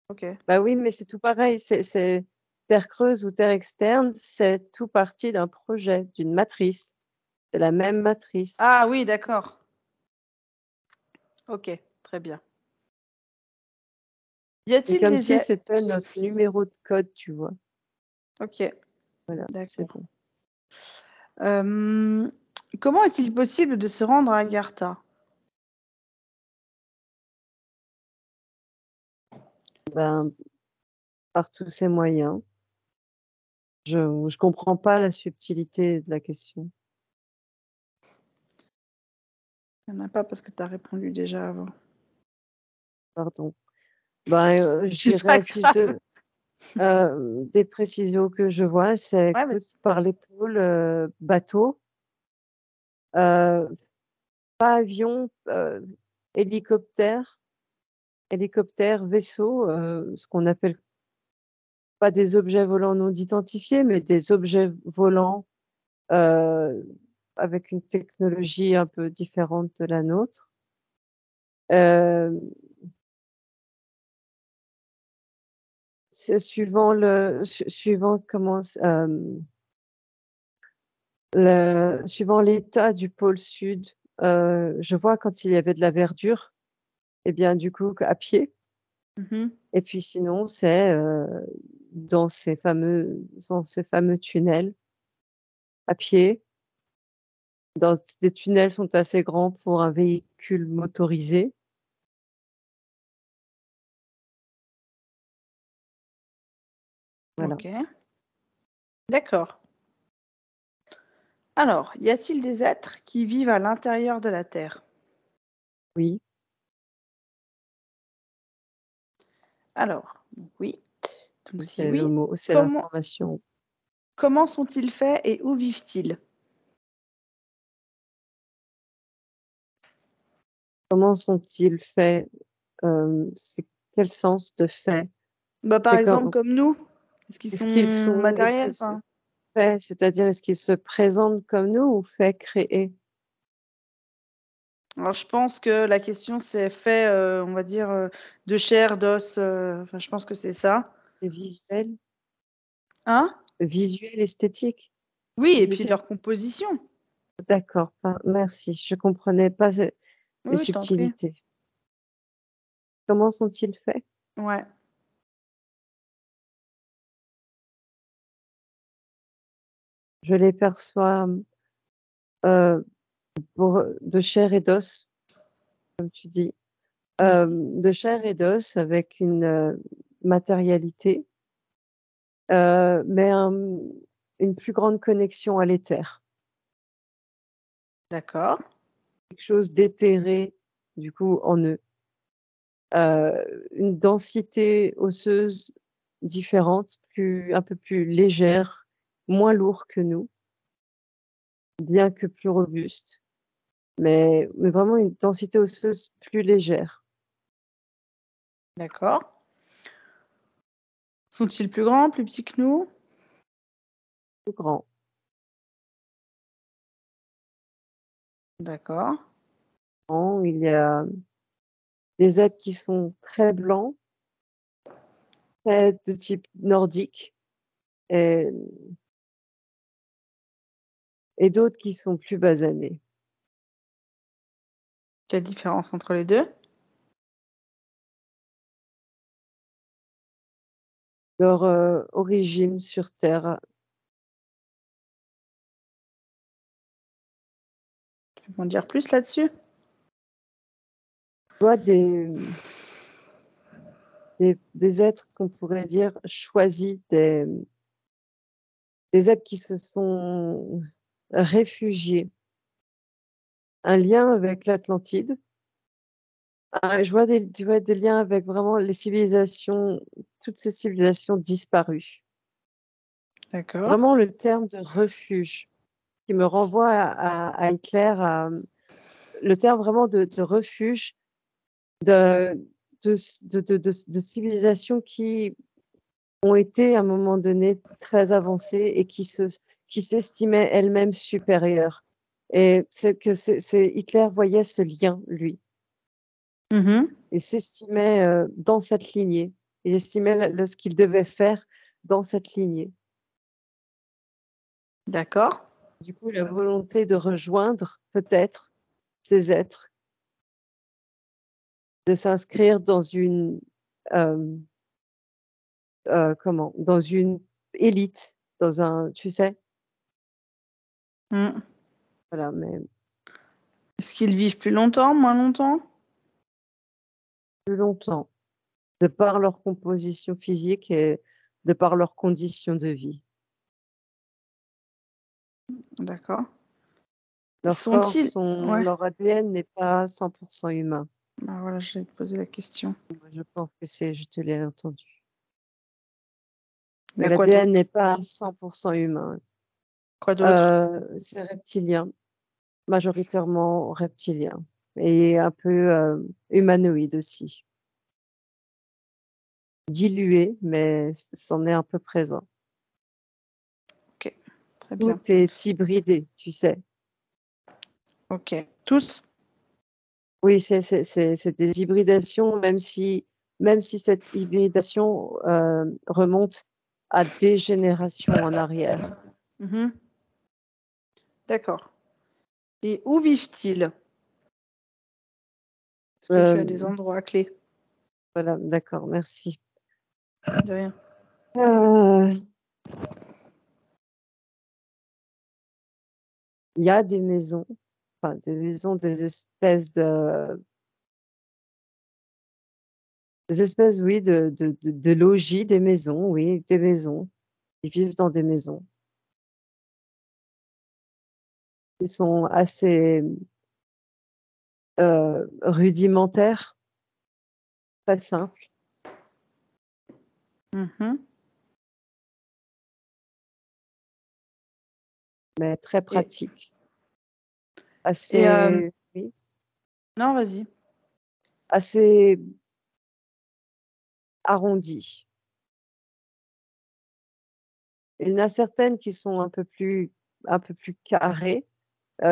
A: OK.
B: Bah, oui, mais c'est tout pareil, c'est terre creuse ou terre externe, c'est tout parti d'un projet, d'une matrice. C'est la même matrice.
A: Ah oui, d'accord. OK, très bien. Y
B: C'est
A: a-t-il
B: comme
A: des
B: si
A: ai
B: c'était notre numéro de code, tu vois?
A: OK,
B: Voilà, c'est
A: d'accord.
B: bon.
A: Hem, Comment est-il possible de se rendre à Agartha?
B: Ben, par tous ces moyens. Je comprends pas la subtilité de la question,
A: Il y en a pas parce que tu as répondu déjà avant.
B: pardon. Ben, je
A: C'est pas
B: dirais si je
A: grave.
B: de des précisions que je vois, c'est
A: Ouais,
B: écoute,
A: vas-y.
B: par l'épaule, bateau, heu, pas avion, hélicoptère vaisseau, ce qu'on appelle pas des objets volants non identifiés, mais des objets volants, heu, avec une technologie un peu différente de la nôtre. Hem, c'est suivant comment suivant l'état du pôle sud, je vois quand il y avait de la verdure et bien du coup à pied
A: Mmh.
B: et puis sinon c'est, dans ces fameux tunnels à pied, des tunnels sont assez grands pour un véhicule motorisé. Voilà,
A: OK, d'accord. Alors, y a-t-il des êtres qui vivent à l'intérieur de la Terre?
B: oui,
A: Alors, donc oui, donc si
B: c'est le
A: oui,
B: mot, c'est
A: comment
B: l'information.
A: comment sont-ils faits et où vivent-ils?
B: Comment sont-ils faits? C'est quel sens de fait?
A: Bah, par
B: C'est
A: exemple
B: comme
A: comme nous. Est-ce qu'ils sont
B: est-ce
A: matériels?
B: qu'ils se
A: Enfin,
B: faits, c'est-à-dire est-ce qu'ils se présentent comme nous ou faits créés?
A: alors je pense que la question c'est fait, on va dire, de chair, d'os, enfin je pense que c'est ça.
B: C'est visuel?
A: Hein?
B: Visuel, esthétique,
A: Oui
B: tu
A: et
B: veux
A: puis
B: dire?
A: leur composition.
B: D'accord, merci, je comprenais pas
A: Oui,
B: les
A: oui, je t'en prie.
B: subtilités. Comment sont-ils faits?
A: Ouais,
B: Je les perçois, heu, de chair et d'os, comme tu dis,
A: oui,
B: de chair et d'os avec une, matérialité, mais une plus grande connexion à l'éther.
A: d'accord,
B: Quelque chose d'éthéré, du coup, en eux. Une densité osseuse différente, un peu plus légère, moins lourd que nous, bien que plus robuste, mais vraiment une densité osseuse plus légère,
A: d'accord. Sont-ils plus grands, plus petits que nous?
B: plus grand.
A: D'accord,
B: Il y a des êtres qui sont très blancs, très de type nordique et d'autres qui sont plus basanés.
A: quelle différence entre les 2?
B: leur origine sur Terre.
A: Tu peux m'en dire plus là-dessus?
B: Tu vois, des êtres qu'on pourrait dire choisis, des êtres qui se sont réfugiés. Un lien avec l'Atlantide. Je vois tu vois, des liens avec vraiment les civilisations, toutes ces civilisations disparues.
A: D'accord.
B: Vraiment le terme de refuge qui me renvoie à Hitler, le terme vraiment de refuge de, de civilisations qui ont été à un moment donné très avancées et qui s'estimaient elles-mêmes supérieures. Et c'est Hitler voyait ce lien, lui.
A: Mhm.
B: Il s'estimait dans cette lignée. Il estimait ce qu'il devait faire dans cette lignée.
A: D'accord.
B: Du coup, la volonté de rejoindre peut-être ces êtres, de s'inscrire dans une euh, dans une élite, dans un, tu sais,
A: Mm.
B: voilà, mais
A: Est-ce qu'ils vivent plus longtemps, moins longtemps?
B: plus longtemps, de par leur composition physique et de par leurs conditions de vie.
A: D'accord.
B: Leur corps,
A: Sont-ils... Ouais.
B: leur ADN n'est pas 100% humain.
A: Bah voilà, je vais te poser la question.
B: Moi, je pense que je te l'ai entendu.
A: Il y
B: Mais
A: a quoi
B: l'ADN
A: d'autre?
B: n'est pas 100% humain.
A: Quoi d'autre?
B: C'est reptilien, majoritairement reptilien, et un peu humanoïde aussi. Dilué, mais c'en est un peu présent.
A: Ok, très
B: Tout
A: bien.
B: est hybridé, tu sais.
A: Ok. Tous?
B: Oui, c'est des hybridations, même si cette hybridation remonte à des générations en arrière.
A: Mhm. D'accord. Et où vivent-ils? Est-ce que tu as des
B: Euh,
A: endroits clés?
B: voilà, d'accord, merci.
A: De rien.
B: Euh, Il y a des maisons, enfin des maisons, des espèces, oui, de logis, des maisons, oui, des maisons. Ils vivent dans des maisons. Ils sont assez rudimentaires, très simples,
A: Mhm.
B: mais très
A: Et,
B: pratiques.
A: et
B: Oui,
A: non, vas-y.
B: assez arrondies. Il y en a certaines qui sont un peu plus carrées.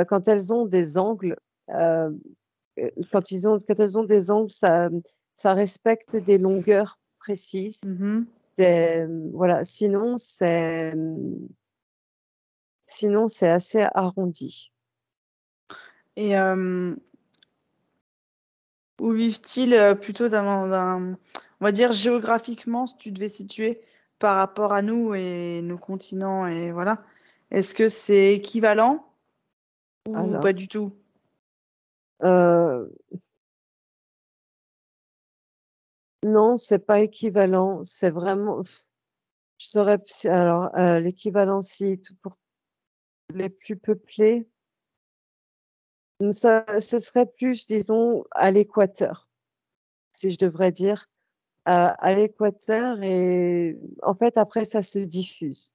B: Quand elles ont des angles, euh, quand elles ont des angles, ça respecte des longueurs précises.
A: Mhm.
B: Voilà. Sinon, c'est assez arrondi.
A: Et où vivent-ils plutôt on va dire géographiquement, si tu devais situer par rapport à nous et nos continents et voilà. Est-ce que c'est équivalent ou
B: Alors,
A: pas du tout?
B: euh, non, c'est pas équivalent. C'est vraiment, je saurais, alors, l'équivalent, si, tout pour les plus peuplés, ce serait plus, disons, à l'équateur, si je devrais dire, à l'équateur et en fait, après, ça se diffuse.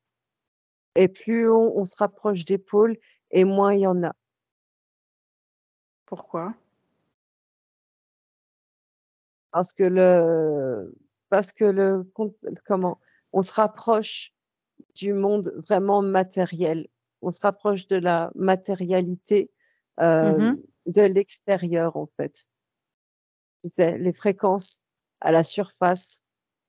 B: Et plus on se rapproche des pôles et moins il y en a.
A: Pourquoi?
B: Parce que comment, on se rapproche du monde vraiment matériel. On se rapproche de la matérialité, euh,
A: Mhm.
B: de l'extérieur, en fait. Tu sais, les fréquences à la surface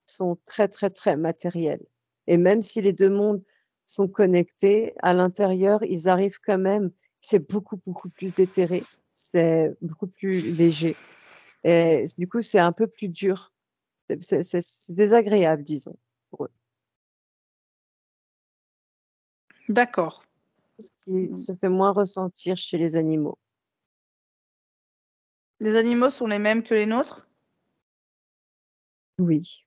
B: sont très, très, très matérielles. Et même si les deux mondes sont connectés, à l'intérieur, ils arrivent quand même, c'est beaucoup, beaucoup plus éthéré, c'est beaucoup plus léger. Et du coup, c'est un peu plus dur. C'est désagréable, disons, pour eux.
A: D'accord.
B: Ce qui
A: Mmh.
B: se fait moins ressentir chez les animaux.
A: Les animaux sont les mêmes que les nôtres?
B: Oui,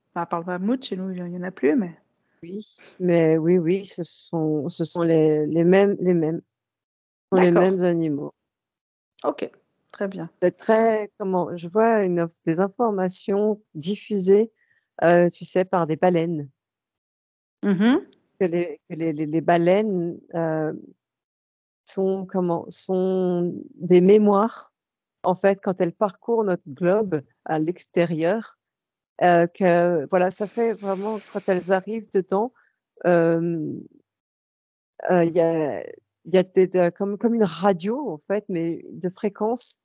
A: Enfin, à part le mammouth, chez nous, il y en a plus, mais
B: oui, mais oui, oui, ce sont les
A: d'accord.
B: mêmes animaux.
A: OK, très bien.
B: C'est très comment je vois des informations diffusées, tu sais, par des baleines,
A: Mmh.
B: que les baleines, sont des mémoires, en fait, quand elles parcourent notre globe à l'extérieur, que voilà, ça fait vraiment quand elles arrivent dedans, hem, il y a comme une radio, en fait, mais de fréquence,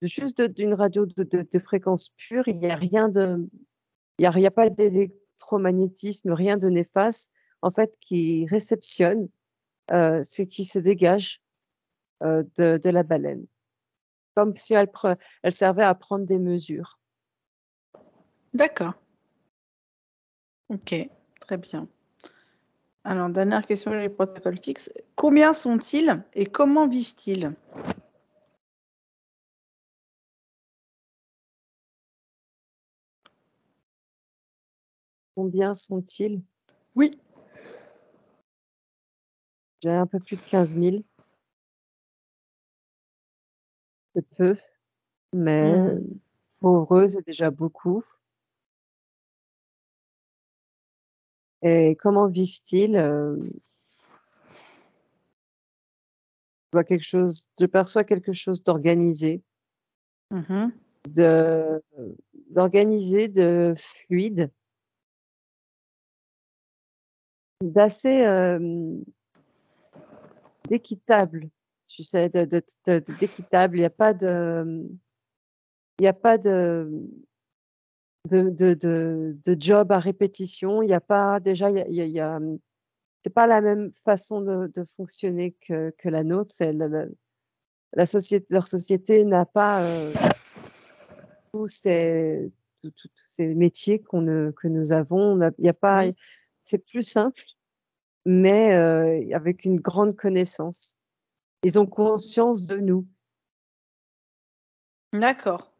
B: juste d'une radio de fréquence pure. Il y a pas d'électromagnétisme, rien de néfaste, en fait, qui réceptionne, ce qui se dégage, de la baleine. Comme si elle servait à prendre des mesures.
A: D'accord. OK, très bien. Alors, dernière question, les protocoles fixes. Combien sont-ils et comment vivent-ils?
B: Combien sont-ils?
A: Oui.
B: J'ai un peu plus de 15 000. C'est peu, mais
A: Mmh.
B: pour eux, c'est déjà beaucoup. Et comment vivent-ils? Je perçois quelque chose d'organisé,
A: Mmh.
B: de de fluide, d'assez, d'équitable. Tu sais, d'équitable. Il y a pas de job à répétition. Il y a pas déjà, c'est pas la même façon de fonctionner que la nôtre. C'est la société Leur société n'a pas, tous ces tous ces métiers que nous avons. Il y a pas
A: Oui.
B: C'est plus simple, mais avec une grande connaissance. Ils ont conscience de nous.
A: D'accord.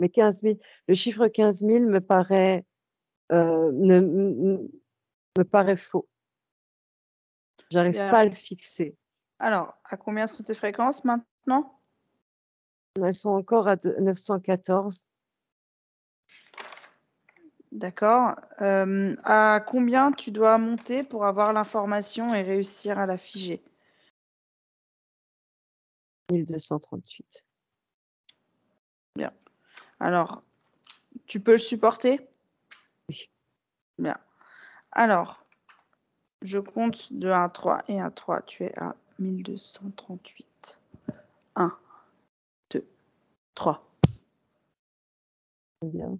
B: Mais 15 000, le chiffre 15 000 me paraît, me paraît faux.
A: Et
B: J'arrive
A: a
B: pas à le fixer.
A: alors, à combien sont ces fréquences maintenant?
B: Elles sont encore à 914.
A: D'accord. À combien tu dois monter pour avoir l'information et réussir à la figer?
B: 1238.
A: Bien. Alors, tu peux le supporter?
B: Oui.
A: Bien. Alors, je compte de 1 à 3 et à 3, tu es à 1238. 1, 2, 3.
B: Très bien.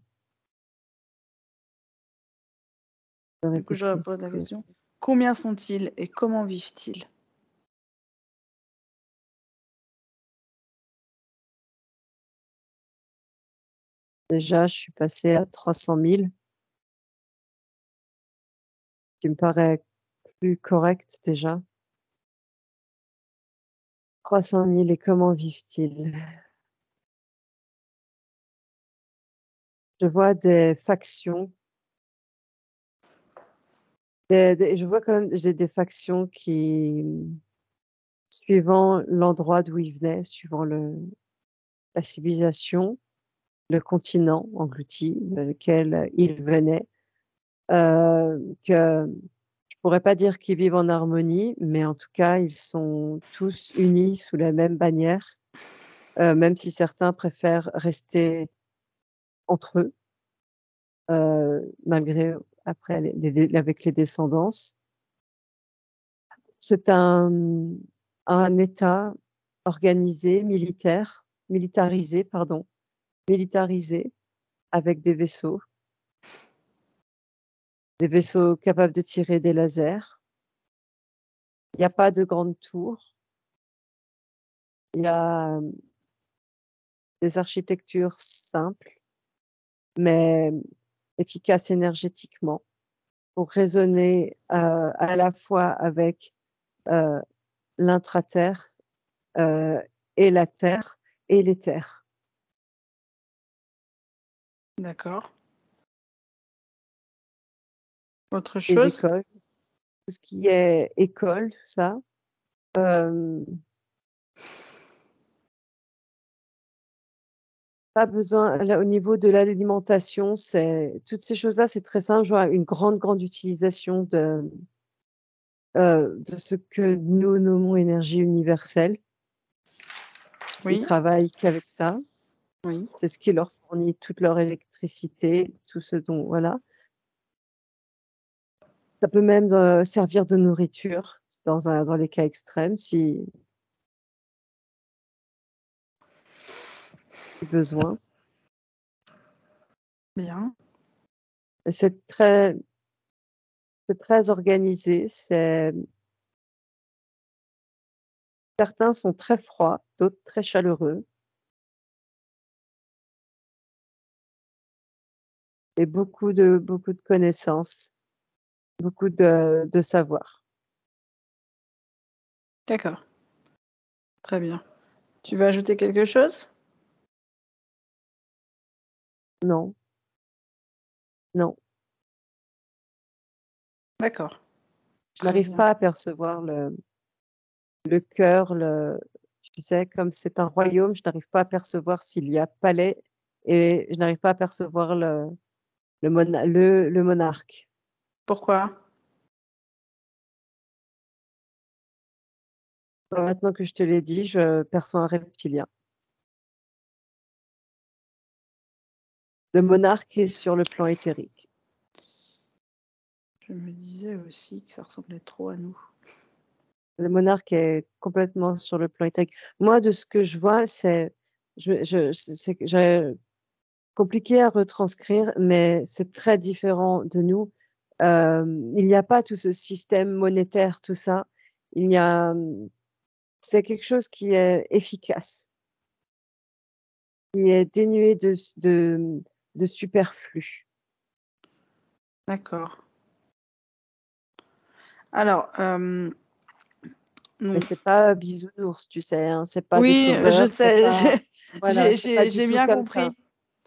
B: Je vais
A: Du coup, je
B: répéter ce
A: repose la
B: que
A: question. Combien sont-ils et comment vivent-ils?
B: déjà, je suis passée à 300 000, qui me paraît plus correct déjà. 300 000 et comment vivent-ils? Je vois des factions, je vois quand même des factions qui, suivant l'endroit d'où ils venaient, suivant la civilisation, le continent englouti dans lequel ils venaient, que je pourrais pas dire qu'ils vivent en harmonie, mais en tout cas, ils sont tous unis sous la même bannière, même si certains préfèrent rester entre eux, malgré après avec les descendances. C'est un État organisé, militarisé, avec des vaisseaux capables de tirer des lasers. Il n'y a pas de grandes tours. Il y a des architectures simples, mais efficaces énergétiquement. pour raisonner à la fois avec l'intraterre et la terre et les terres.
A: D'accord. Autre
B: Les
A: chose?
B: écoles, tout ce qui est école, tout ça. Pas besoin, là, au niveau de l'alimentation, toutes ces choses-là, c'est très simple. Je vois une grande utilisation de ce que nous nommons énergie universelle. Ils
A: Oui,
B: travaillent qu'avec ça.
A: oui.
B: C'est ce qui leur fournit toute leur électricité, tout ce dont, voilà. Ça peut même servir de nourriture dans les cas extrêmes, si besoin.
A: Bien.
B: Et c'est très organisé. Certains sont très froids, d'autres très chaleureux, et beaucoup de connaissances, beaucoup de savoir.
A: D'accord. Très bien. Tu veux ajouter quelque chose?
B: Non, non,
A: D'accord.
B: je
A: Très
B: n'arrive
A: bien.
B: pas à percevoir le cœur, tu sais, comme c'est un royaume, je n'arrive pas à percevoir s'il y a palais, et je n'arrive pas à percevoir le monarque.
A: Pourquoi?
B: Maintenant que je te l'ai dit, je perçois un reptilien. Le monarque est sur le plan éthérique.
A: Je me disais aussi que ça ressemblait trop à nous.
B: Le monarque est complètement sur le plan éthérique. Moi, de ce que je vois, c'est compliqué à retranscrire, mais c'est très différent de nous. Il n'y a pas tout ce système monétaire, tout ça. Il y a, c'est quelque chose qui est efficace, qui est dénué de superflu.
A: D'accord. Alors,
B: Mais
A: donc,
B: c'est pas bisounours, tu sais, hein, c'est pas des
A: oui, je
B: sauveurs, c'est
A: sais,
B: pas, voilà, c'est pas du
A: j'ai
B: tout
A: bien
B: comme ça.
A: compris.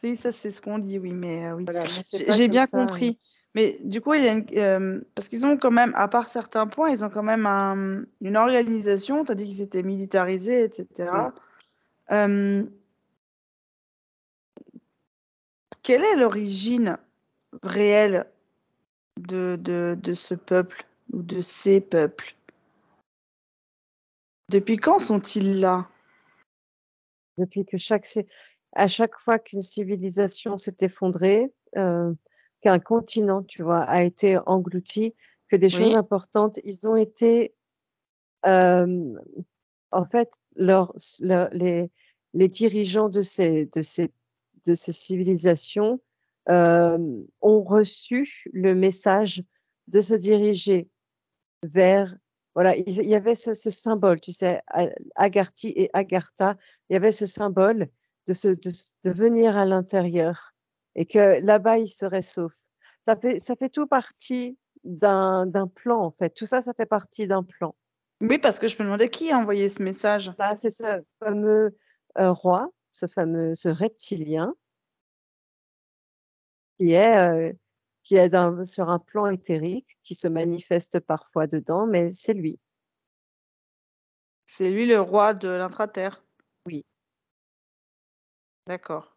A: Oui, ça, c'est ce qu'on dit, oui, mais oui.
B: Voilà, mais c'est pas
A: J'ai
B: comme
A: bien
B: ça.
A: compris. Mais du coup, il y a parce qu'ils ont quand même, à part certains points, ils ont quand même une organisation. Tu as dit qu'ils étaient militarisés,
B: Oui.
A: etc. Euh, Quelle est l'origine réelle de ce peuple ou de ces peuples? Depuis quand sont-ils là?
B: Depuis que à chaque fois qu'une civilisation s'est effondrée, qu'un continent, tu vois, a été englouti, que des choses
A: Oui,
B: importantes, ils ont été, euh, en fait, les dirigeants de ces civilisations euh, ont reçu le message de se diriger vers, voilà, il y avait ce symbole, tu sais, Agartha et Agartha, il y avait ce symbole de venir à l'intérieur, et que là-bas, il serait sauf. Ça fait tout partie d'un plan, en fait. Tout ça, ça fait partie d'un plan.
A: oui, parce que je me demandais qui a envoyé ce message.
B: Là, c'est ce fameux roi, ce reptilien, qui est, euh, qui est sur un plan éthérique, qui se manifeste parfois dedans, mais c'est lui,
A: C'est lui le roi de l'intraterre.
B: oui.
A: D'accord.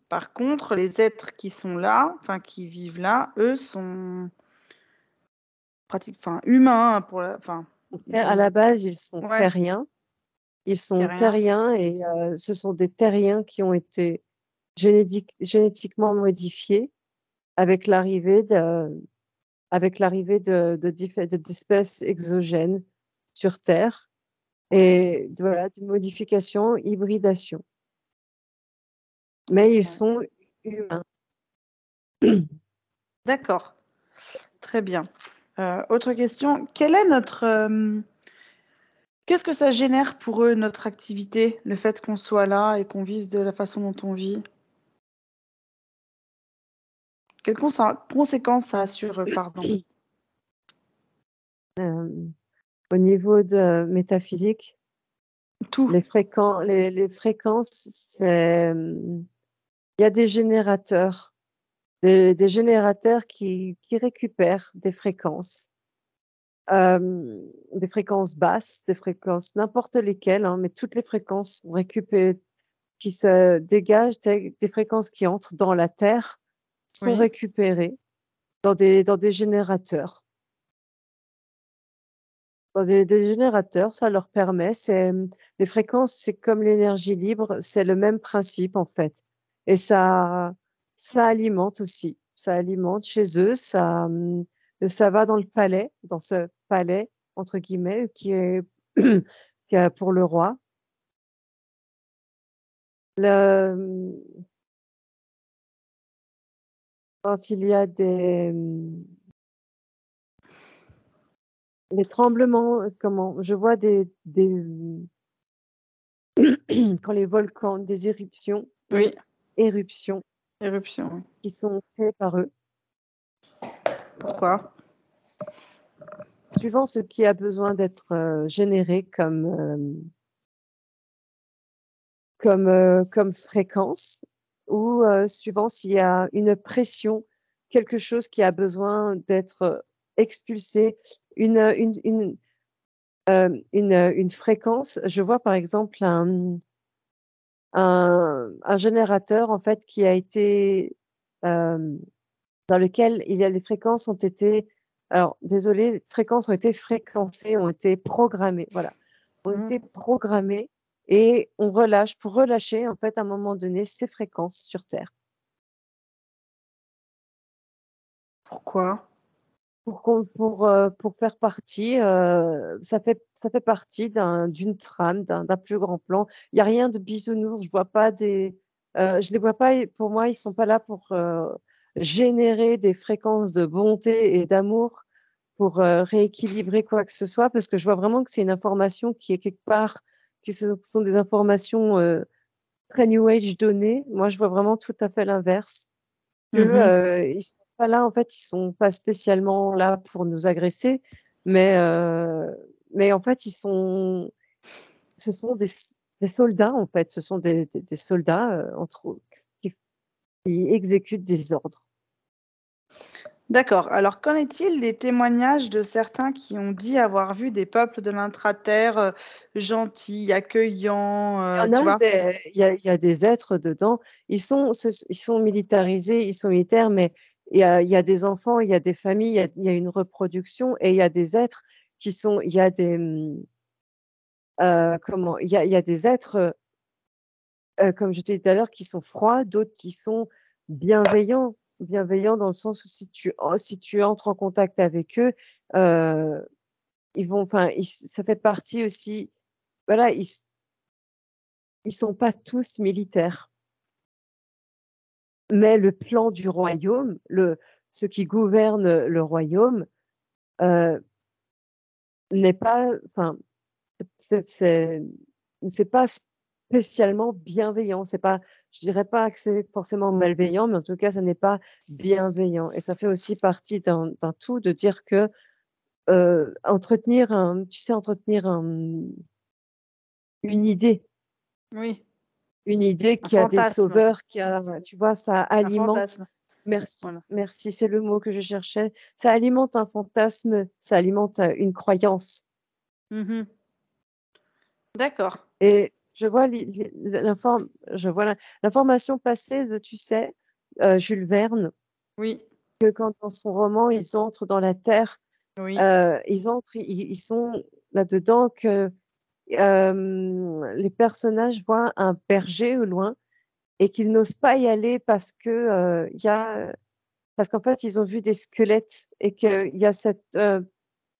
A: Par contre, les êtres qui sont là, enfin qui vivent là, eux sont enfin humains pour enfin ils
B: À
A: ont
B: la base, ils sont
A: ouais,
B: terriens. Ils sont
A: terriens.
B: terriens, et ce sont des terriens qui ont été génétiquement modifiés avec l'arrivée d'espèces exogènes sur Terre, et voilà, des modifications, hybridation. Mais ils sont humains.
A: D'accord. Très bien. Autre question, quelle est notre qu'est-ce que ça génère pour eux notre activité, le fait qu'on soit là et qu'on vive de la façon dont on vit? Quelles conséquences ça a sur eux, pardon?
B: Au niveau de métaphysique,
A: Tout,
B: les fréquences, il y a des générateurs qui récupèrent des fréquences basses, des fréquences n'importe lesquelles, hein, mais toutes les fréquences sont récupérées, qui se dégagent, des fréquences qui entrent dans la Terre sont
A: oui,
B: récupérées dans des générateurs. Dans des générateurs, ça leur permet, les fréquences, c'est comme l'énergie libre, c'est le même principe en fait. Et ça alimente aussi. Ça alimente chez eux, ça va dans le palais, dans ce palais, entre guillemets, qui est pour le roi. Le, quand il y a les tremblements, je vois quand les volcans,
A: oui,
B: éruptions
A: éruption, oui.
B: qui sont créées par eux,
A: Pourquoi?
B: suivant ce qui a besoin d'être généré comme fréquence, ou suivant s'il y a une pression, quelque chose qui a besoin d'être expulsé, une, une, une, une fréquence. Je vois par exemple un générateur en fait qui a été euh, dans lequel il y a les fréquences ont été, alors désolé, les fréquences ont été fréquencées, ont été programmées, voilà, ont
A: Mmh.
B: été programmées et on relâche, pour relâcher en fait à un moment donné ces fréquences sur Terre.
A: Pourquoi?
B: Pour faire partie, ça fait partie d'une trame, d'un plus grand plan. Il y a rien de bisounours, je vois pas je les vois pas, pour moi, ils sont pas là pour générer des fréquences de bonté et d'amour pour rééquilibrer quoi que ce soit, parce que je vois vraiment que c'est une information qui est quelque part, ce sont des informations très New Age données. Moi, je vois vraiment tout à fait l'inverse, que
A: Mmh.
B: ils sont pas là, en fait, ils sont pas spécialement là pour nous agresser, mais en fait, ce sont des soldats, en fait, ce sont des soldats entre qui, qui exécutent des ordres.
A: D'accord. Alors, qu'en est-il des témoignages de certains qui ont dit avoir vu des peuples de l'intra-terre, gentils, accueillants,
B: Il y en
A: tu
B: a
A: vois?
B: il y a des êtres dedans. Ils sont militarisés, ils sont militaires, mais il y a des enfants, il y a des familles, il y a une reproduction et il y a des êtres il y a il y a des êtres, comme je t'ai dit tout à l'heure, qui sont froids, d'autres qui sont bienveillants. Bienveillants dans le sens où si tu entres en contact avec eux, heu, ça fait partie aussi, voilà, ils sont pas tous militaires. Mais le plan du royaume, ce qui gouverne le royaume, heu, n'est pas, enfin, c'est c'est pas spécialement bienveillant. C'est pas, je dirais pas que c'est forcément malveillant, mais en tout cas, ça n'est pas bienveillant et ça fait aussi partie d'un tout de dire que, entretenir une idée
A: Oui,
B: une idée
A: un
B: qui a des
A: fantasme,
B: sauveurs, qui a, tu vois? Ça
A: un
B: alimente.
A: fantasme,
B: Merci,
A: voilà.
B: merci, c'est le mot que je cherchais. Ça alimente un fantasme, ça alimente, une croyance
A: Mmh. D'accord.
B: et je vois je vois l'information passée de, tu sais, Jules Verne,
A: Oui,
B: que quand dans son roman, ils entrent dans la terre,
A: oui.
B: ils sont là-dedans, que, les personnages voient un berger au loin et qu'ils n'osent pas y aller parce que, parce qu'en fait, ils ont vu des squelettes et qu'il y a cette,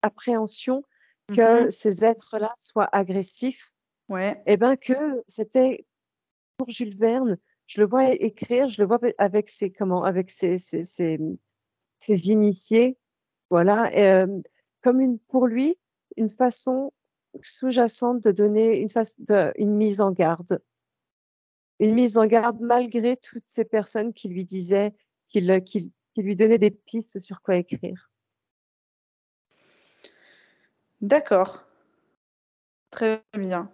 B: appréhension que
A: Mmh.
B: ces êtres-là soient agressifs,
A: Ouais.
B: et ben, que c'était pour Jules Verne, je le vois écrire, je le vois avec avec ses initiés, voilà, comme pour lui, une façon sous-jacente de donner une mise en garde. Une mise en garde malgré toutes ces personnes qui lui disaient qu'il qui lui donnait des pistes sur quoi écrire.
A: D'accord, très bien.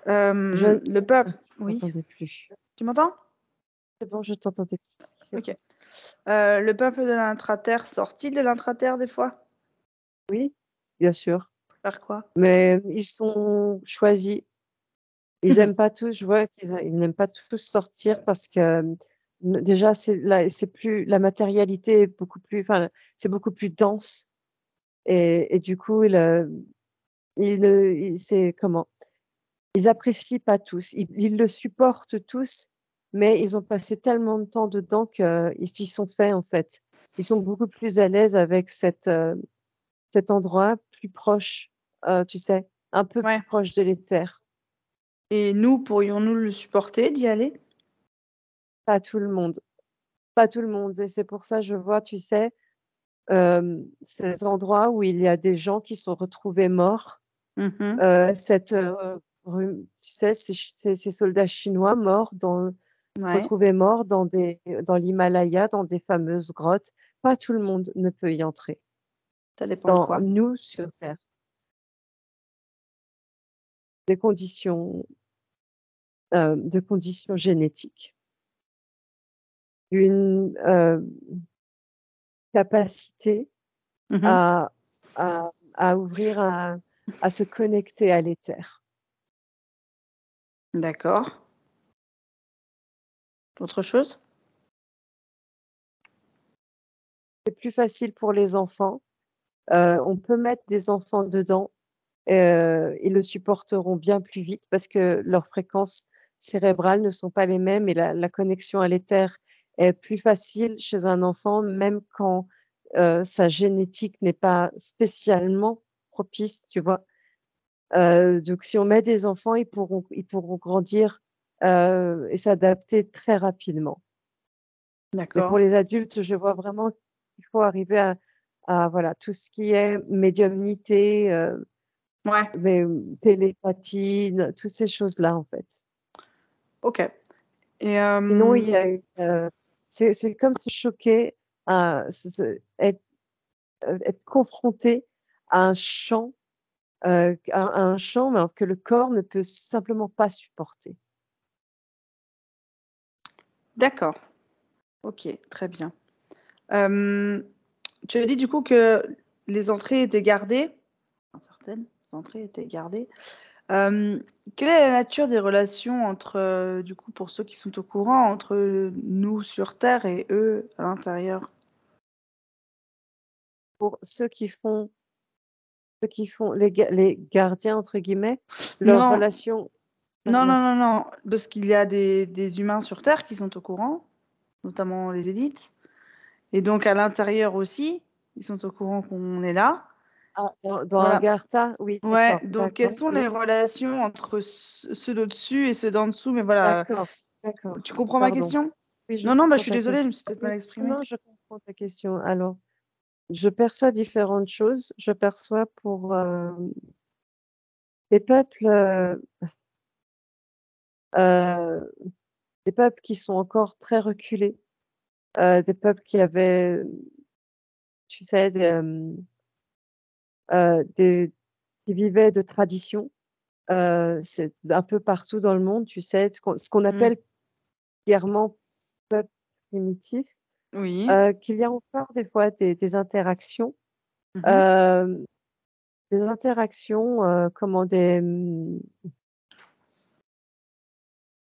B: Je
A: Le peuple,
B: je
A: oui,
B: t'entendais plus.
A: tu m'entends?
B: C'est bon, je t'entendais plus. C'est
A: Ok. Le peuple de l'intraterre sort-il de l'intraterre des fois?
B: oui, bien sûr,
A: Faire quoi?
B: mais ils sont choisis. Ils aiment pas tous, je vois ils n'aiment pas tous sortir parce que, déjà c'est plus la matérialité est beaucoup plus enfin, c'est beaucoup plus dense et du coup, ils ne ils c'est comment? Ils apprécient pas tous. Ils le supportent tous, mais ils ont passé tellement de temps dedans qu'ils s'y sont faits, en fait. Ils sont beaucoup plus à l'aise avec cet endroit plus proche, tu sais, un peu
A: Ouais.
B: plus proche de l'éther.
A: Et nous, pourrions-nous le supporter d'y aller?
B: Pas tout le monde, pas tout le monde et c'est pour ça, je vois, tu sais, ces endroits où il y a des gens qui sont retrouvés morts,
A: Mmh.
B: cette, tu sais, ces soldats chinois morts
A: Ouais,
B: retrouvés morts dans l'Himalaya, dans des fameuses grottes. Pas tout le monde ne peut y entrer.
A: ça dépend de
B: Dans
A: quoi?
B: nous, sur terre, des conditions, de conditions génétiques, une, capacité
A: Mmh.
B: à à ouvrir à se connecter à l'éther.
A: D'accord. Autre chose?
B: C'est plus facile pour les enfants. On peut mettre des enfants dedans, ils le supporteront bien plus vite parce que leurs fréquences cérébrales ne sont pas les mêmes et la connexion à l'éther est plus facile chez un enfant, même quand, sa génétique n'est pas spécialement propice, tu vois? Donc si on met des enfants, ils pourront grandir, et s'adapter très rapidement. Mais pour
A: D'accord.
B: les adultes, je vois vraiment qu'il faut arriver à voilà, tout ce qui est médiumnité,
A: Ouais,
B: télépathie, toutes ces choses-là, en fait.
A: OK. Et
B: Sinon, il y a une, c'est comme se choquer à être confronté à un champ, à un champ, mais que le corps ne peut simplement pas supporter.
A: d'accord. OK, très bien. Hem, Tu as dit du coup que les entrées étaient gardées? Enfin, certaines entrées étaient gardées. Hem, Quelle est la nature des relations entre, du coup, pour ceux qui sont au courant, entre, nous sur terre et eux à l'intérieur?
B: Pour ceux qui font les «gardiens» entre guillemets, leur
A: Non,
B: relation
A: non,
B: non,
A: non, non, non, parce qu'il y a des humains sur terre qui sont au courant, notamment les élites et donc à l'intérieur aussi, ils sont au courant qu'on est là.
B: ah, dans
A: Voilà.
B: Agartha? Oui,
A: Ouais,
B: d'accord,
A: donc quelles
B: d'accord,
A: sont
B: oui,
A: les relations entre ceux d'au-dessus et ceux d'en dessous? Mais voilà,
B: d'accord, d'accord,
A: tu comprends ma
B: pardon.
A: question?
B: Oui, je
A: Non, non, bah, je
B: comprends
A: suis
B: ta
A: désolée, je me
B: question.
A: suis peut-être mal
B: Oui,
A: exprimée.
B: non, je comprends ta question. Alors, je perçois différentes choses. Je perçois pour, les peuples, heu, des peuples qui sont encore très reculés, des peuples qui avaient, tu sais, des qui vivaient de tradition. C'est un peu partout dans le monde, tu sais, ce qu'on
A: Mmh.
B: appelle clairement peuple primitif,
A: Oui.
B: qu'il y a encore des fois des interactions,
A: Mmh.
B: hem, comment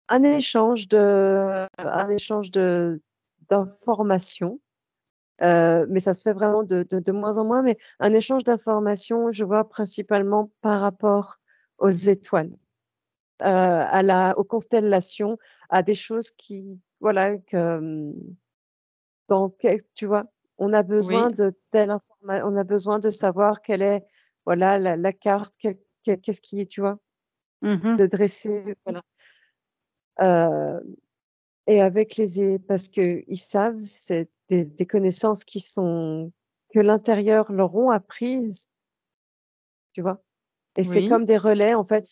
B: un échange de d'informations, mais ça se fait vraiment de moins en moins, mais un échange d'informations, je vois principalement par rapport aux étoiles, aux constellations, à des choses qui voilà que, tu vois? On a besoin
A: Oui.
B: de on a besoin de savoir quelle est, voilà, la carte, qu'est-ce qui est, tu vois?
A: Mmh.
B: De dresser, voilà, heu et avec parce qu'ils savent, c'est des connaissances que l'intérieur leur ont apprises, tu vois? Et c'est
A: Oui.
B: comme des relais, en fait,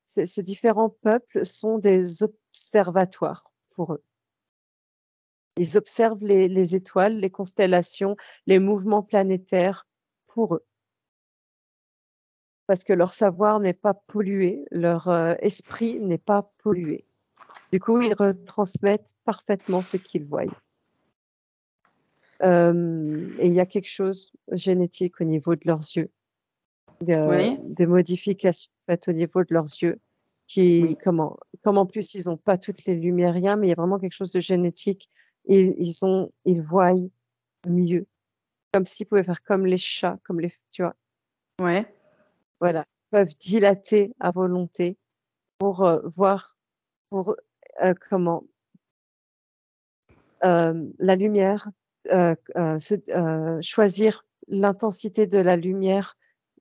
B: ces différents peuples sont des observatoires pour eux. Ils observent les étoiles, les constellations, les mouvements planétaires pour eux, parce que leur savoir n'est pas pollué, leur esprit n'est pas pollué. Du coup, ils retransmettent parfaitement ce qu'ils voient. Et il y a quelque chose génétique au niveau de leurs yeux,
A: Oui,
B: des modifications faites au niveau de leurs yeux,
A: oui,
B: comme en plus ils n'ont pas toutes les lumières, mais il y a vraiment quelque chose de génétique. Et ils voient mieux, comme s'ils pouvaient faire comme les chats, tu vois,
A: ouais,
B: voilà, ils peuvent dilater à volonté pour voir, pour comment la lumière, choisir l'intensité de la lumière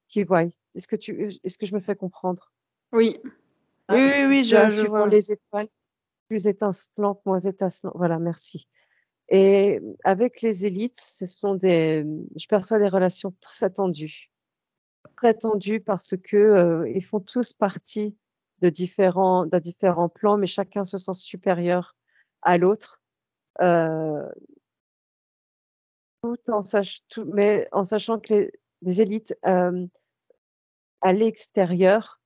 B: qu'ils voient. Est-ce que je me fais comprendre?
A: oui,
B: Hein?
A: oui, oui, oui,
B: Tu vois,
A: je
B: suivant
A: vois.
B: les étoiles, plus étincelantes, moins étincelantes. Voilà, merci. Et avec les élites, je perçois des relations très tendues parce que ils font tous partie d'un différents plans, mais chacun se sent supérieur à l'autre. Euh, mais en sachant que les élites à l'extérieur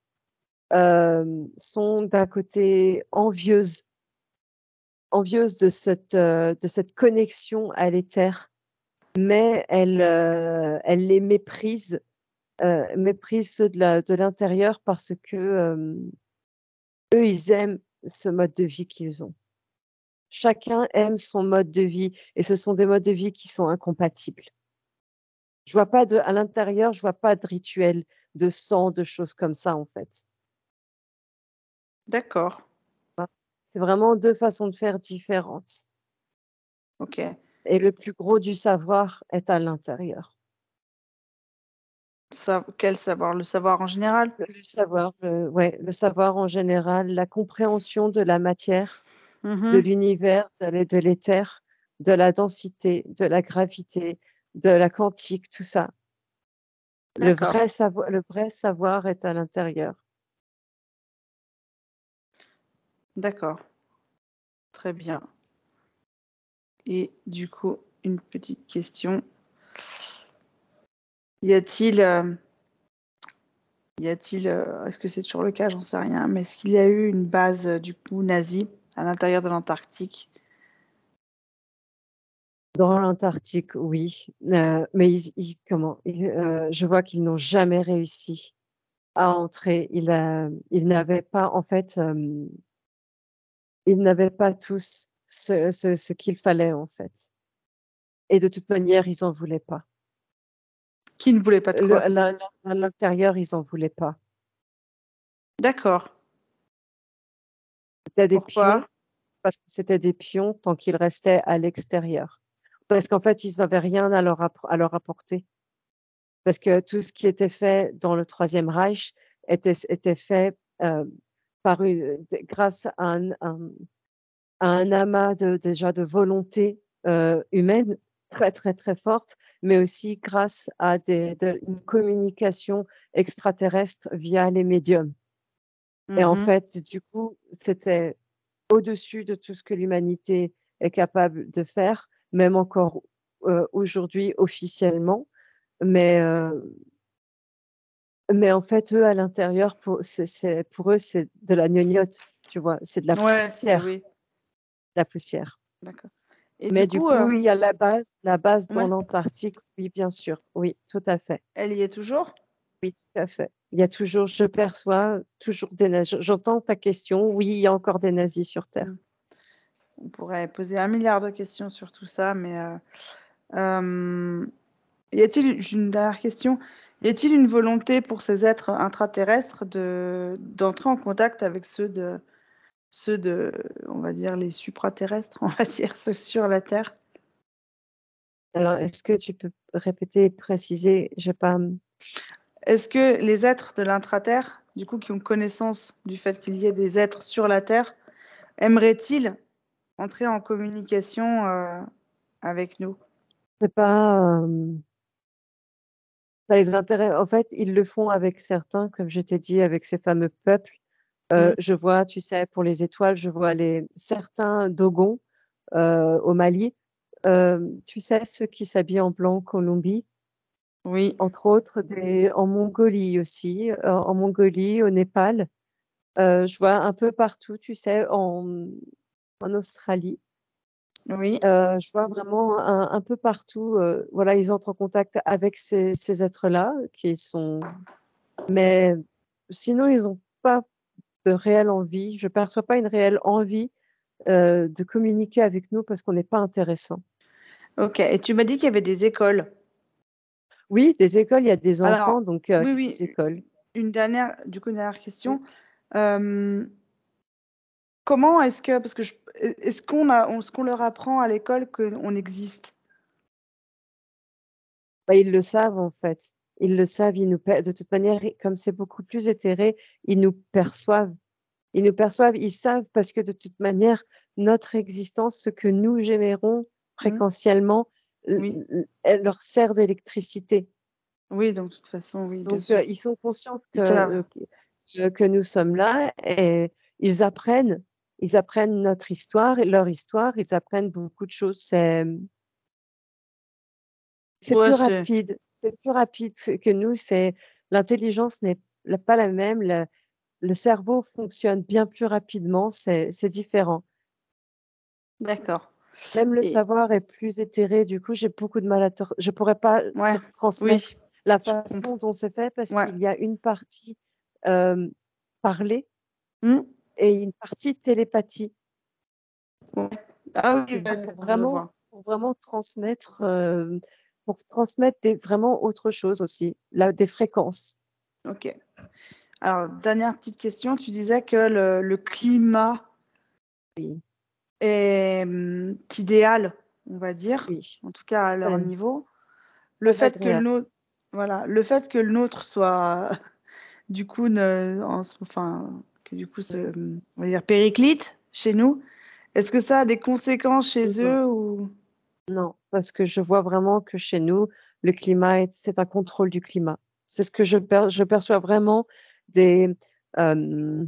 B: sont d'un côté envieuses de cette connexion à l'éther, mais elles les méprisent ceux de l'intérieur parce que eux, ils aiment ce mode de vie qu'ils ont. Chacun aime son mode de vie et ce sont des modes de vie qui sont incompatibles. À l'intérieur, je vois pas de rituel, de sang, de choses comme ça, en fait.
A: D'accord,
B: C'est vraiment 2 façons de faire différentes
A: ok.
B: et le plus gros du savoir est à l'intérieur.
A: Quel savoir? Le savoir en général?
B: Le savoir en général, la compréhension de la matière, de
A: Mhm.
B: l'univers, de l'éther, de la densité, de la gravité, de la quantique, tout ça.
A: D'accord,
B: Le vrai savoir est à l'intérieur.
A: d'accord, très bien. Et du coup, une petite question. Y a-t-il, est-ce que c'est toujours le cas? J'en sais rien, mais est-ce qu'il y a eu une base, du coup, nazie à l'intérieur de l'Antarctique?
B: Dans l'Antarctique, oui, mais je vois qu'ils n'ont jamais réussi à entrer. Ils n'avaient pas, en fait, ils n'avaient pas tous ce qu'il fallait, en fait. Et de toute manière, ils en voulaient pas.
A: Qui ne voulait pas de quoi?
B: À l'intérieur, ils en voulaient pas.
A: D'accord.
B: C'était des
A: Pourquoi?
B: pions, parce que c'était des pions tant qu'ils restaient à l'extérieur. Parce qu'en fait, ils n'avaient rien à leur apporter. Parce que tout ce qui était fait dans le Troisième Reich était fait euh, grâce à un amas déjà de volonté humaine très, très, très forte, mais aussi grâce à une communication extraterrestre via les médiums. Et en
A: Mhm.
B: fait, du coup, c'était au-dessus de tout ce que l'humanité est capable de faire, même encore aujourd'hui officiellement. Mais, euh, mais en fait, eux, à l'intérieur, pour eux, c'est de la gnognotte, tu vois, c'est de
A: Ouais, oui,
B: la poussière.
A: d'accord. Et du
B: Mais du
A: coup,
B: coup, il y a la base dans
A: ouais,
B: l'Antarctique, oui, bien sûr, oui, tout à fait,
A: elle y est toujours?
B: oui, tout à fait. Il y a toujours, je perçois toujours des nazis. J'entends ta question, oui, il y a encore des nazis sur Terre.
A: Mmh. On pourrait poser un milliard de questions sur tout ça, mais y a-t-il, j'ai une dernière question, y a-t-il une volonté pour ces êtres intraterrestres d'entrer en contact avec ceux de, on va dire, les supraterrestres, on va dire, ceux sur la Terre?
B: Alors, est-ce que tu peux répéter, préciser? J'ai pas.
A: Est-ce que les êtres de l'intraterre, du coup, qui ont connaissance du fait qu'il y ait des êtres sur la Terre, aimeraient-ils entrer en communication avec nous?
B: C'est pas. Ça les intéresse. En fait, ils le font avec certains, comme je t'ai dit, avec ces fameux peuples.
A: Mmh.
B: Je vois, tu sais, pour les étoiles, je vois certains dogons au Mali. Tu sais, ceux qui s'habillent en blanc en Colombie,
A: Oui,
B: entre autres, en Mongolie aussi, en Mongolie, au Népal. Je vois un peu partout, tu sais, en Australie.
A: oui.
B: Je vois vraiment un peu partout, voilà, ils entrent en contact avec ces êtres-là qui sont, mais sinon, ils n'ont pas de réelle envie. Je perçois pas une réelle envie de communiquer avec nous parce qu'on n'est pas intéressant.
A: Ok. Et tu m'as dit qu'il y avait des écoles.
B: Oui, des écoles, il y a des enfants,
A: Alors,
B: donc il
A: oui,
B: y a
A: oui.
B: des écoles.
A: Une dernière
B: Mm.
A: question. Euh, Comment est-ce que, parce que est-ce qu'on leur apprend à l'école qu'on existe?
B: Bah, ils le savent en fait. Ils le savent, de toute manière, comme c'est beaucoup plus éthéré, ils nous perçoivent. Ils nous perçoivent, ils savent parce que de toute manière, notre existence, ce que nous générons
A: Hmm.
B: fréquentiellement,
A: Oui,
B: elle leur sert d'électricité.
A: oui, donc de toute façon, oui, bien
B: Donc,
A: sûr.
B: ils sont conscients
A: Ils savent.
B: que nous sommes là et ils apprennent, ils apprennent notre histoire, leur histoire, ils apprennent beaucoup de choses. C'est
A: Ouais,
B: plus rapide. C'est plus rapide que nous. L'intelligence n'est pas la même. Le cerveau fonctionne bien plus rapidement. C'est différent.
A: d'accord.
B: Même le
A: Et
B: savoir est plus éthéré. Du coup, j'ai beaucoup de mal je pourrais pas te
A: ouais, oui,
B: transmettre la
A: je comprends.
B: façon dont c'est fait parce
A: Ouais.
B: qu'il y a une partie euh, parlée
A: Hmm.
B: et une partie télépathie.
A: Ouais. Ah oui,
B: C'est-à-dire
A: ouais, je vois.
B: pour vraiment transmettre vraiment autre chose aussi, là, des fréquences.
A: Ok. Alors, dernière petite question. Tu disais que le climat
B: Oui,
A: est idéal, on va dire,
B: oui,
A: en tout cas à leur
B: très,
A: niveau. Le
B: très
A: fait que le
B: agréable.
A: nôtre, voilà, le fait que le nôtre soit du coup, enfin, que du coup, on va dire périclite chez nous, est-ce que ça a des conséquences chez
B: Non,
A: eux ou...
B: non, parce que je vois vraiment que chez nous, le climat, c'est un contrôle du climat. C'est ce que je perçois vraiment des. euh,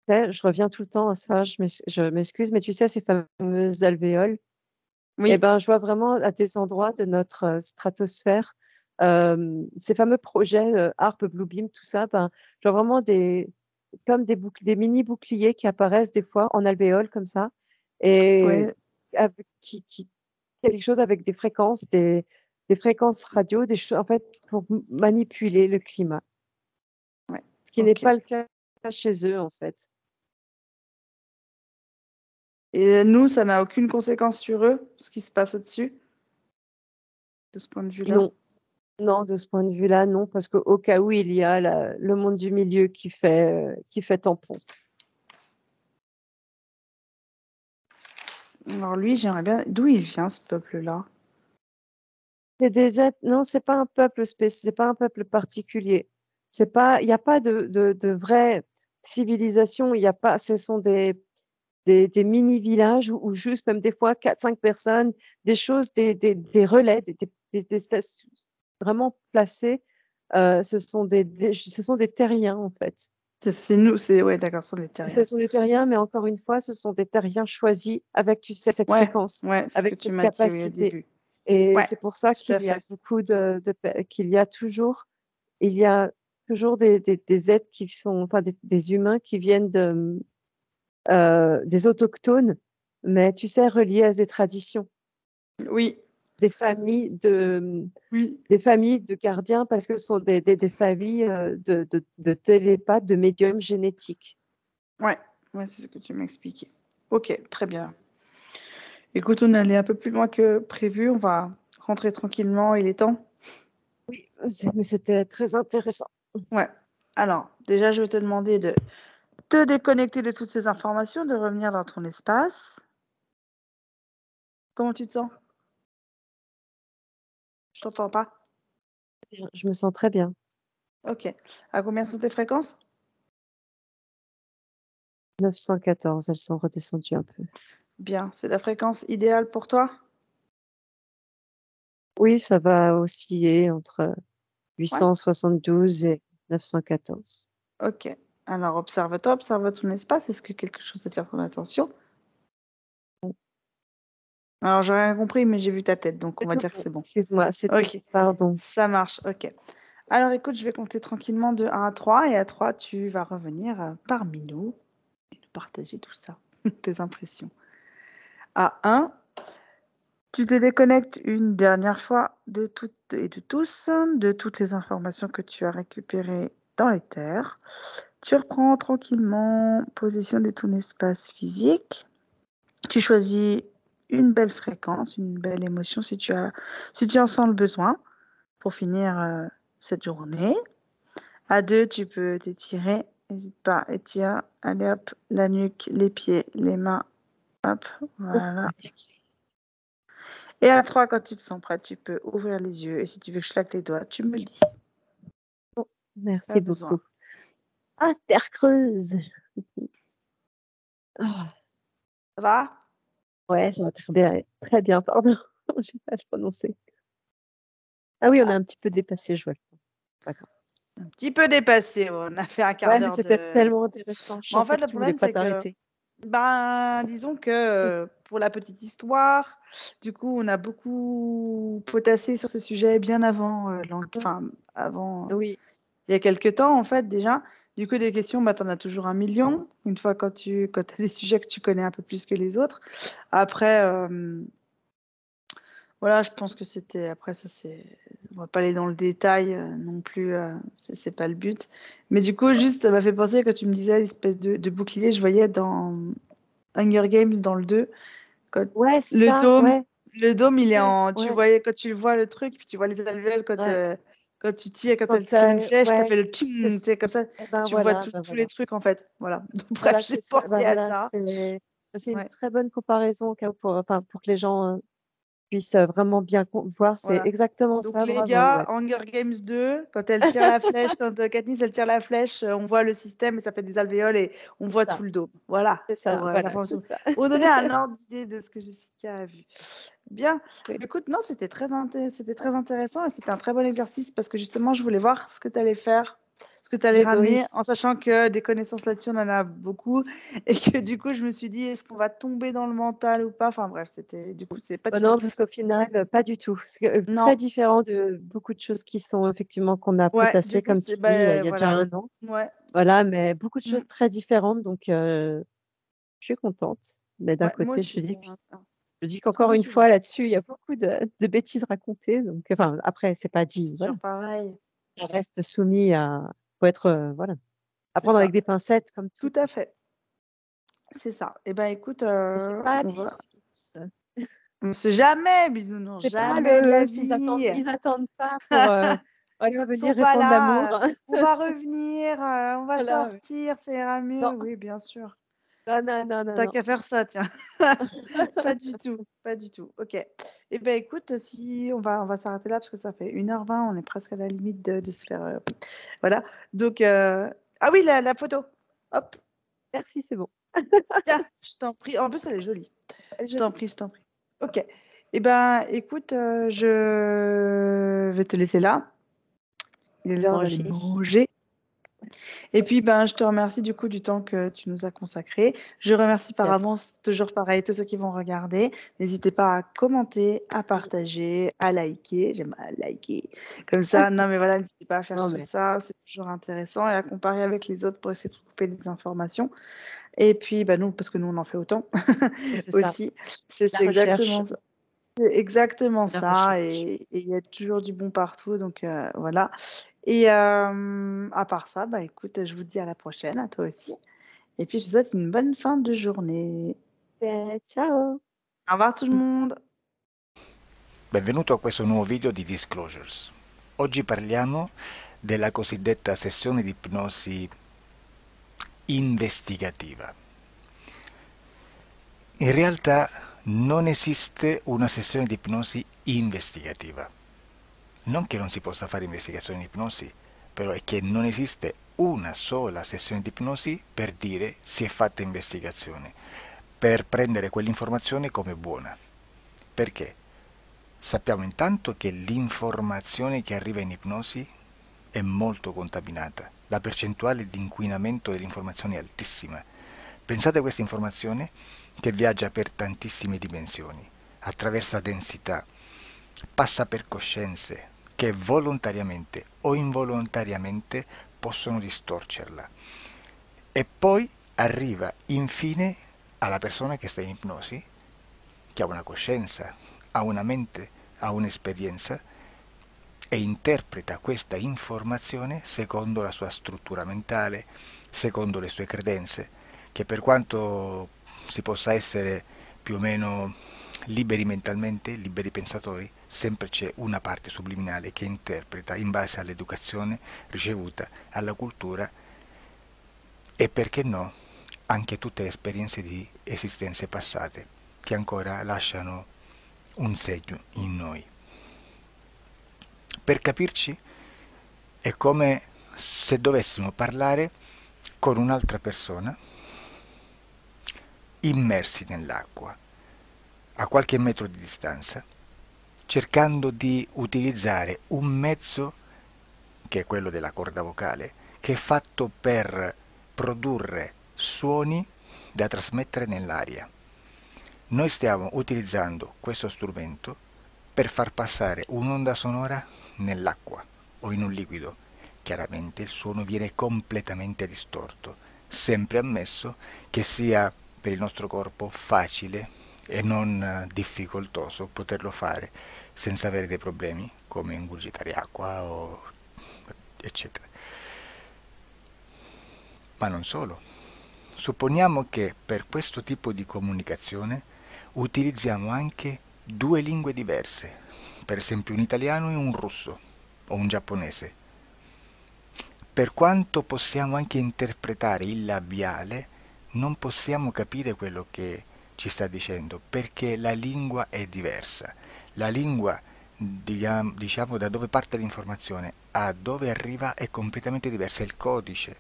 B: je reviens tout le temps à ça, je m'excuse, mais tu sais, ces fameuses alvéoles, eh
A: Oui,
B: ben, je vois vraiment à des endroits de notre stratosphère, ces fameux projets HARP, Bluebeam, tout ça, ben, je vois vraiment comme des mini boucliers qui apparaissent des fois en alvéoles comme ça, et
A: ouais,
B: quelque chose avec des fréquences radio, des choses, en fait, pour manipuler le climat,
A: ouais,
B: ce qui n'est
A: ok.
B: pas le cas chez eux, en fait.
A: Et nous, ça n'a aucune conséquence sur eux, ce qui se passe au-dessus, de ce point de vue-là.
B: Non, non, de ce point de vue-là, non, parce qu'au cas où il y a le monde du milieu qui fait tampon.
A: Alors lui, j'aimerais bien... D'où il vient, ce peuple-là?
B: C'est des êtres, non, c'est pas un peuple c'est pas un peuple particulier. Il n'y a pas de vraie civilisation. Il y a pas, ce sont des mini-villages où juste même des fois quatre, cinq personnes, des choses, des relais, des stations vraiment placées. Ce sont des terriens en fait.
A: C'est nous, c'est... Ouais, d'accord, ce sont les
B: Ce
A: terriens.
B: sont des terriens, mais encore une fois, ce sont des terriens choisis avec, tu sais, cette
A: Ouais,
B: fréquence,
A: ouais, c'est ce que
B: avec
A: tu
B: cette
A: m'as dit, oui, au
B: capacité.
A: début.
B: Et
A: Ouais,
B: c'est pour ça
A: tout à
B: qu'il y a
A: fait.
B: beaucoup qu'il y a toujours, il y a toujours des êtres qui sont, enfin, des humains qui viennent des autochtones, mais tu sais, reliés à des traditions,
A: Oui,
B: des familles de,
A: oui.
B: des familles de gardiens, parce que ce sont des familles de télépathes, de médiums génétiques.
A: Ouais, ouais, c'est ce que tu m'expliquais. Ok, très bien. Écoute, on allait un peu plus loin que prévu. On va rentrer tranquillement. Il est temps.
B: Mais c'était très intéressant.
A: Ouais. Alors, déjà, je vais te demander de te déconnecter de toutes ces informations, de revenir dans ton espace. Comment tu te sens? Je t'entends pas.
B: Je me sens très bien.
A: Ok. À combien sont tes fréquences?
B: 914, elles sont redescendues un peu.
A: Bien. C'est la fréquence idéale pour toi?
B: Oui, ça va osciller entre
A: Ouais.
B: 872 et 914.
A: Ok. Alors, observe-toi, observe ton espace. Est-ce que quelque chose attire ton attention? Alors, j'ai rien compris, mais j'ai vu ta tête, donc on
B: C'est
A: va
B: tout
A: dire que
B: bon.
A: c'est bon.
B: Excuse-moi, c'est tout.
A: Ok,
B: Pardon.
A: ça marche, ok. Alors, écoute, je vais compter tranquillement de 1 à 3, et à 3, tu vas revenir parmi nous et nous partager tout ça, tes impressions. À 1, tu te déconnectes une dernière fois de toutes et de tous, de toutes les informations que tu as récupérées dans les terres. Tu reprends tranquillement possession de ton espace physique. Tu choisis une belle fréquence, une belle émotion si tu en sens le besoin pour finir cette journée. À 2, tu peux t'étirer. N'hésite pas, étire. Allez hop, la nuque, les pieds, les mains. Hop, voilà. Et à 3, quand tu te sens prête, tu peux ouvrir les yeux. Et si tu veux que je claque les doigts, tu me le dis.
B: Bon,
A: Pas
B: merci
A: besoin.
B: beaucoup. Ah, terre creuse. Ah,
A: Ça va?
B: ouais, ça va très bien, très bien, pardon. J'ai pas le prononcer. Ah oui, on a un petit peu dépassé, je vois le temps. Pas grave.
A: Un petit peu dépassé. On a fait un quart
B: Ouais, mais
A: d'heure
B: c'était
A: de.
B: tellement intéressant. Je
A: Mais en
B: sentais
A: fait,
B: que
A: le
B: tu voulais
A: problème,
B: pas
A: c'est que
B: t'arrêter.
A: ben, disons que pour la petite histoire, du coup, on a beaucoup potassé sur ce sujet bien avant,
B: Mm.
A: enfin, avant,
B: Oui,
A: il y a quelques temps, en fait, déjà. Du coup, des questions, bah, tu en as toujours un million, une fois quand tu as des sujets que tu connais un peu plus que les autres. Après, voilà, je pense que c'était. Après, ça, c'est. On va pas aller dans le détail non plus, c'est pas le but. Mais du coup, juste, ça m'a fait penser que tu me disais l'espèce de bouclier, je voyais dans Hunger Games, dans le 2. Quand
B: ouais, c'est
A: le
B: ça,
A: dôme,
B: ouais,
A: le dôme, il est
B: ouais,
A: en. Tu
B: ouais,
A: voyais, quand tu vois le truc, puis tu vois les alvéoles
B: ouais.
A: quand tu tires, quand
B: Quand
A: elle tire
B: ça,
A: une flèche, t'as
B: ouais,
A: fait le tching, tu sais, comme ça,
B: eh ben
A: tu vois
B: voilà, ben
A: tous les
B: voilà.
A: trucs, en fait. Voilà. Donc,
B: Voilà,
A: bref, j'ai
B: c'est ça. Ben
A: pensé à
B: voilà,
A: ça.
B: c'est une
A: Ouais,
B: très bonne comparaison enfin, pour que les gens puissent vraiment bien voir. C'est
A: voilà.
B: exactement
A: Donc,
B: ça,
A: les
B: bravo,
A: gars,
B: ouais.
A: Hunger Games 2, quand elle tire la flèche, quand Katniss, elle tire la flèche, on voit le système et ça fait des alvéoles et on
B: C'est
A: voit
B: ça,
A: tout le dôme. Voilà,
B: c'est ça,
A: pour
B: voilà, c'est
A: l'information.
B: ça.
A: Pour donner un ordre d'idée de ce que Jessica a vu. Bien.
B: Oui.
A: Écoute, non, c'était très intéressant et c'était un très bon exercice parce que justement, je voulais voir ce que tu allais faire, ce que tu allais
B: Oui.
A: ramener, en sachant que des connaissances là-dessus, on en a beaucoup et que du coup, je me suis dit, est-ce qu'on va tomber dans le mental ou pas? Enfin bref, du coup, c'est pas
B: Oh
A: du tout.
B: non, parce qu'au final, pas du tout. C'est
A: Non,
B: très différent de beaucoup de choses qui sont effectivement qu'on a
A: ouais, du
B: potassées,
A: coup,
B: comme
A: c'est,
B: tu dis, il
A: bah,
B: y a déjà
A: voilà.
B: 1 an.
A: Ouais.
B: Voilà, mais beaucoup de
A: Mm.
B: choses très différentes. Donc, je suis contente. Mais d'un
A: Ouais, moi
B: côté,
A: aussi, c'était
B: je dis
A: un très
B: qu'encore
A: beau
B: une
A: sujet.
B: fois là-dessus, il y a beaucoup de bêtises racontées. Donc, enfin, après, c'est pas dit.
A: C'est
B: Voilà,
A: toujours pareil.
B: ça reste soumis à. Faut être, voilà, à
A: C'est
B: prendre avec
A: ça.
B: des pincettes comme tout.
A: Tout à fait. C'est ça. Eh ben, écoute,
B: Mais c'est pas
A: on va.
B: bisounours.
A: On sait jamais, bisounours,
B: C'est pas
A: jamais de la
B: le.
A: vie.
B: Ils attendent pas pour. Voilà,
A: Ils sont
B: venir
A: pas
B: répandre l'amour.
A: là. On va revenir, on va
B: Voilà, ouais.
A: sortir, ça ira
B: Non,
A: mieux. Oui, bien sûr.
B: non, non, non, non,
A: T'as
B: non.
A: qu'à faire ça, tiens. Pas du tout, pas du tout. Ok. Eh ben, écoute, si on va s'arrêter là parce que ça fait 1h20, on est presque à la limite de se faire. Voilà. Donc, ah oui, la photo. Hop.
B: Merci, c'est bon.
A: Tiens, je t'en prie. En plus, elle est jolie.
B: Elle est
A: Je t'en
B: jolie.
A: prie, je t'en prie. Ok. Eh ben, écoute, je vais te laisser là. Il est l'heure d'aller
B: Manger.
A: manger. Et puis, ben, je te remercie du coup du temps que tu nous as consacré. Je remercie par
B: Merci à toi.
A: avance, toujours pareil, tous ceux qui vont regarder. N'hésitez pas à commenter, à
B: Oui.
A: partager, à liker. J'aime à liker. Comme ça, non, mais voilà, n'hésitez pas à faire
B: Non,
A: tout
B: mais
A: ça. C'est toujours intéressant et à comparer avec les autres pour essayer de couper des informations. Et puis, ben, nous, parce que nous, on en fait autant
B: c'est ça.
A: aussi.
B: La
A: C'est
B: recherche.
A: exactement ça. C'est exactement
B: La
A: ça,
B: recherche.
A: et il y a toujours du bon partout, donc voilà. Et à part ça, bah écoute, je vous dis à la prochaine, à toi aussi. Et puis je vous souhaite une bonne fin de journée.
B: Ciao.
A: Au revoir tout le monde.
C: Benvenuto a questo nuovo video di Disclosures. Oggi parliamo della cosiddetta sessione di ipnosi investigativa. In realtà non esiste una sessione di ipnosi investigativa. Non che non si possa fare investigazione di ipnosi, però è che non esiste una sola sessione di ipnosi per dire si è fatta investigazione, per prendere quell'informazione come buona. Perché? Sappiamo intanto che l'informazione che arriva in ipnosi è molto contaminata, la percentuale di inquinamento dell'informazione è altissima. Pensate a questa informazione che viaggia per tantissime dimensioni. attraversa densità, passa per coscienze che volontariamente o involontariamente possono distorcerla. E poi arriva infine alla persona che sta in ipnosi, che ha una coscienza, ha una mente, ha un'esperienza e interpreta questa informazione secondo la sua struttura mentale, secondo le sue credenze, che per quanto si possa essere più o meno liberi mentalmente, liberi pensatori, sempre c'è una parte subliminale che interpreta in base all'educazione ricevuta, alla cultura e, perché no, anche tutte le esperienze di esistenze passate che ancora lasciano un segno in noi. Per capirci, è come se dovessimo parlare con un'altra persona immersi nell'acqua, a qualche metro di distanza, cercando di utilizzare un mezzo, che è quello della corda vocale, che è fatto per produrre suoni da trasmettere nell'aria. Noi stiamo utilizzando questo strumento per far passare un'onda sonora nell'acqua o in un liquido. Chiaramente il suono viene completamente distorto, sempre ammesso che sia per il nostro corpo facile e non difficoltoso poterlo fare senza avere dei problemi come ingurgitare acqua o eccetera. Ma non solo. Supponiamo che per questo tipo di comunicazione utilizziamo anche due lingue diverse, per esempio un italiano e un russo o un giapponese. Per quanto possiamo anche interpretare il labiale, non possiamo capire quello che ci sta dicendo, perché la lingua è diversa. La lingua, diciamo, da dove parte l'informazione a dove arriva è completamente diversa, il codice,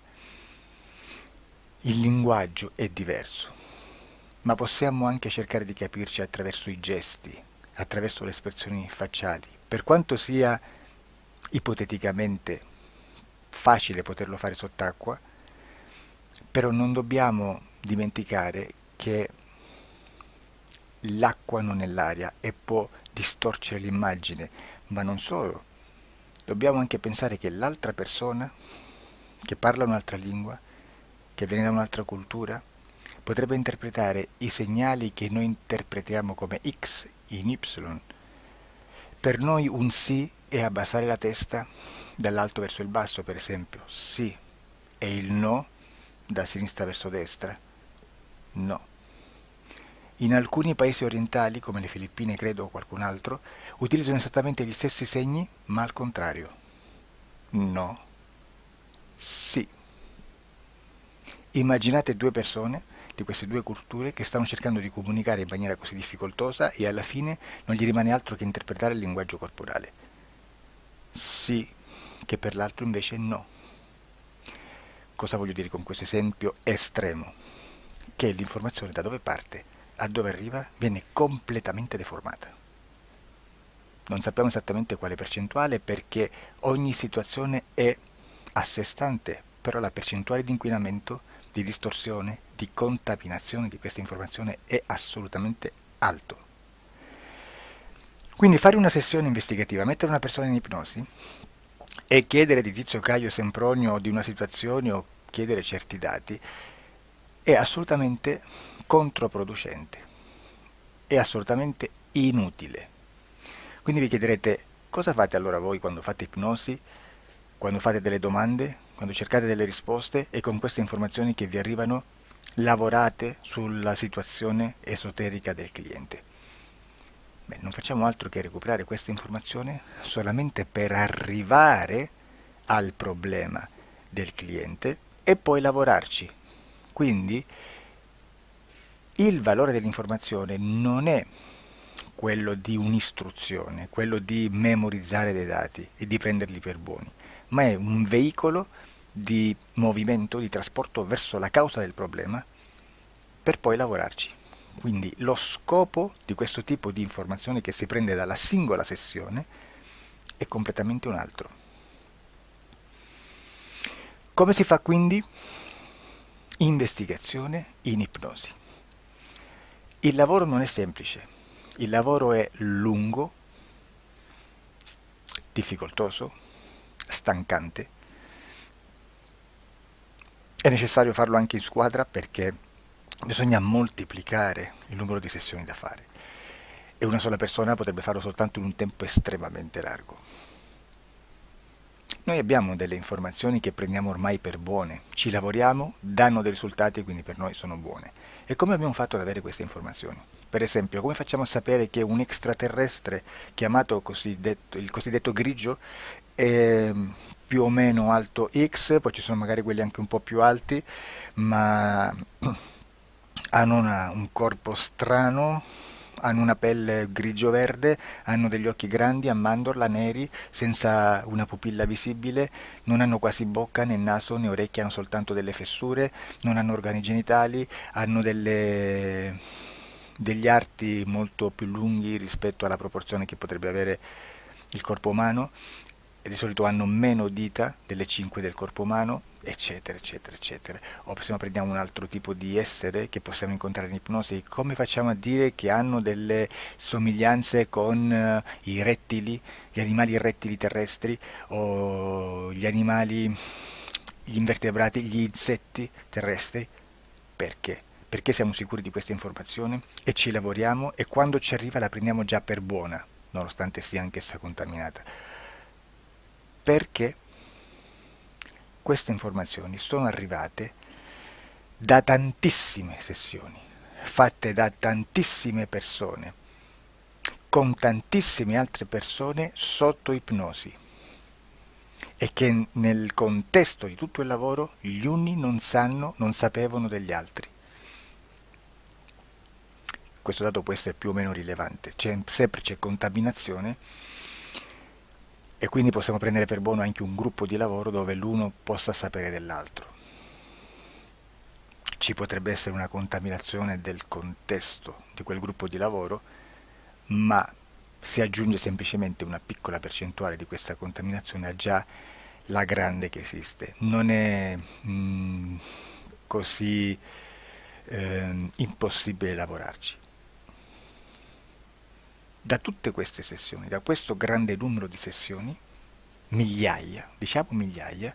C: il linguaggio è diverso. Ma possiamo anche cercare di capirci attraverso i gesti, attraverso le espressioni facciali. Per quanto sia ipoteticamente facile poterlo fare sott'acqua, però non dobbiamo dimenticare che l'acqua non è l'aria e può distorcere l'immagine, ma non solo. Dobbiamo anche pensare che l'altra persona, che parla un'altra lingua, che viene da un'altra cultura, potrebbe interpretare i segnali che noi interpretiamo come X in Y. Per noi un sì è abbassare la testa dall'alto verso il basso, per esempio, sì, e il no da sinistra verso destra, no. In alcuni paesi orientali, come le Filippine credo o qualcun altro, utilizzano esattamente gli stessi segni, ma al contrario. No, sì. Immaginate due persone di queste due culture che stanno cercando di comunicare in maniera così difficoltosa e alla fine non gli rimane altro che interpretare il linguaggio corporale. Sì, che per l'altro invece no. Cosa voglio dire con questo esempio estremo? Che l'informazione da dove parte a dove arriva viene completamente deformata. Non sappiamo esattamente quale percentuale perché ogni situazione è a sé stante, però la percentuale di inquinamento, di distorsione, di contaminazione di questa informazione è assolutamente alto. Quindi fare una sessione investigativa, mettere una persona in ipnosi e chiedere di Tizio Caio Sempronio di una situazione o chiedere certi dati è assolutamente controproducente, è assolutamente inutile. Quindi vi chiederete cosa fate allora voi quando fate ipnosi, quando fate delle domande, quando cercate delle risposte e con queste informazioni che vi arrivano lavorate sulla situazione esoterica del cliente. Beh, non facciamo altro che recuperare questa informazione solamente per arrivare al problema del cliente e poi lavorarci. Quindi il valore dell'informazione non è quello di un'istruzione, quello di memorizzare dei dati e di prenderli per buoni, ma è un veicolo di movimento, di trasporto verso la causa del problema per poi lavorarci. Quindi lo scopo di questo tipo di informazione che si prende dalla singola sessione è completamente un altro. Come si fa quindi? Investigazione in ipnosi. Il lavoro non è semplice, Il lavoro è lungo, difficoltoso, stancante. È necessario farlo anche in squadra perché bisogna moltiplicare il numero di sessioni da fare e una sola persona potrebbe farlo soltanto in un tempo estremamente largo. Noi abbiamo delle informazioni che prendiamo ormai per buone, ci lavoriamo, danno dei risultati e quindi per noi sono buone. E come abbiamo fatto ad avere queste informazioni? Per esempio, come facciamo a sapere che un extraterrestre chiamato il cosiddetto grigio è più o meno alto X, poi ci sono magari quelli anche un po' più alti, ma hanno un corpo strano, hanno una pelle grigio-verde, hanno degli occhi grandi a mandorla, neri, senza una pupilla visibile, non hanno quasi bocca, né naso, né orecchie, hanno soltanto delle fessure, non hanno organi genitali, hanno degli arti molto più lunghi rispetto alla proporzione che potrebbe avere il corpo umano, e di solito hanno meno dita delle 5 del corpo umano, eccetera, eccetera, eccetera. O se prendiamo un altro tipo di essere che possiamo incontrare in ipnosi, come facciamo a dire che hanno delle somiglianze con i rettili, gli animali rettili terrestri o gli animali, gli invertebrati, gli insetti terrestri? Perché? Perché siamo sicuri di questa informazione e ci lavoriamo e quando ci arriva la prendiamo già per buona, nonostante sia anch'essa contaminata. Perché queste informazioni sono arrivate da tantissime sessioni, fatte da tantissime persone, con tantissime altre persone sotto ipnosi, e che nel contesto di tutto il lavoro gli uni non sapevano degli altri. Questo dato può essere più o meno rilevante, sempre c'è contaminazione e quindi possiamo prendere per buono anche un gruppo di lavoro dove l'uno possa sapere dell'altro. Ci potrebbe essere una contaminazione del contesto di quel gruppo di lavoro, ma si aggiunge semplicemente una piccola percentuale di questa contaminazione a già la grande che esiste. Non è così impossibile lavorarci. Da tutte queste sessioni, da questo grande numero di sessioni, migliaia, diciamo migliaia,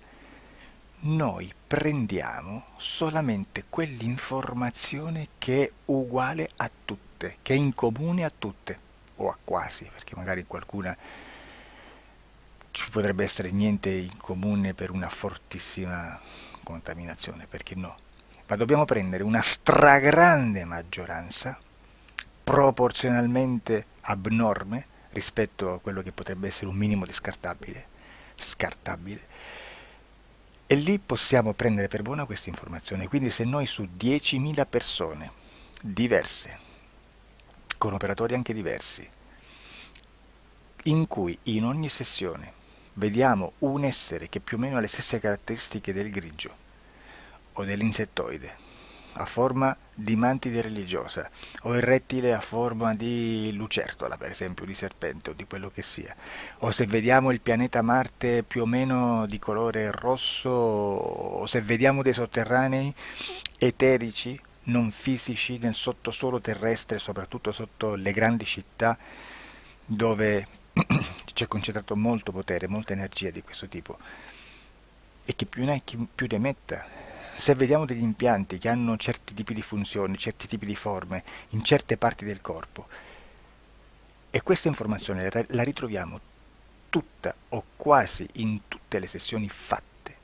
C: noi prendiamo solamente quell'informazione che è uguale a tutte, che è in comune a tutte, o a quasi, perché magari qualcuna ci potrebbe essere niente in comune per una fortissima contaminazione, perché no? Ma dobbiamo prendere una stragrande maggioranza, proporzionalmente abnorme rispetto a quello che potrebbe essere un minimo di scartabile, e lì possiamo prendere per buona questa informazione. Quindi se noi su 10.000 persone diverse, con operatori anche diversi, in cui in ogni sessione vediamo un essere che più o meno ha le stesse caratteristiche del grigio o dell'insettoide, a forma di mantide religiosa, o il rettile a forma di lucertola, per esempio, di serpente o di quello che sia, o se vediamo il pianeta Marte più o meno di colore rosso, o se vediamo dei sotterranei eterici, non fisici, nel sottosuolo terrestre, soprattutto sotto le grandi città, dove c'è concentrato molto potere, molta energia di questo tipo, e che più ne hai più ne metta. Se vediamo degli impianti che hanno certi tipi di funzioni, certi tipi di forme in certe parti del corpo, e questa informazione la ritroviamo tutta o quasi in tutte le sessioni fatte,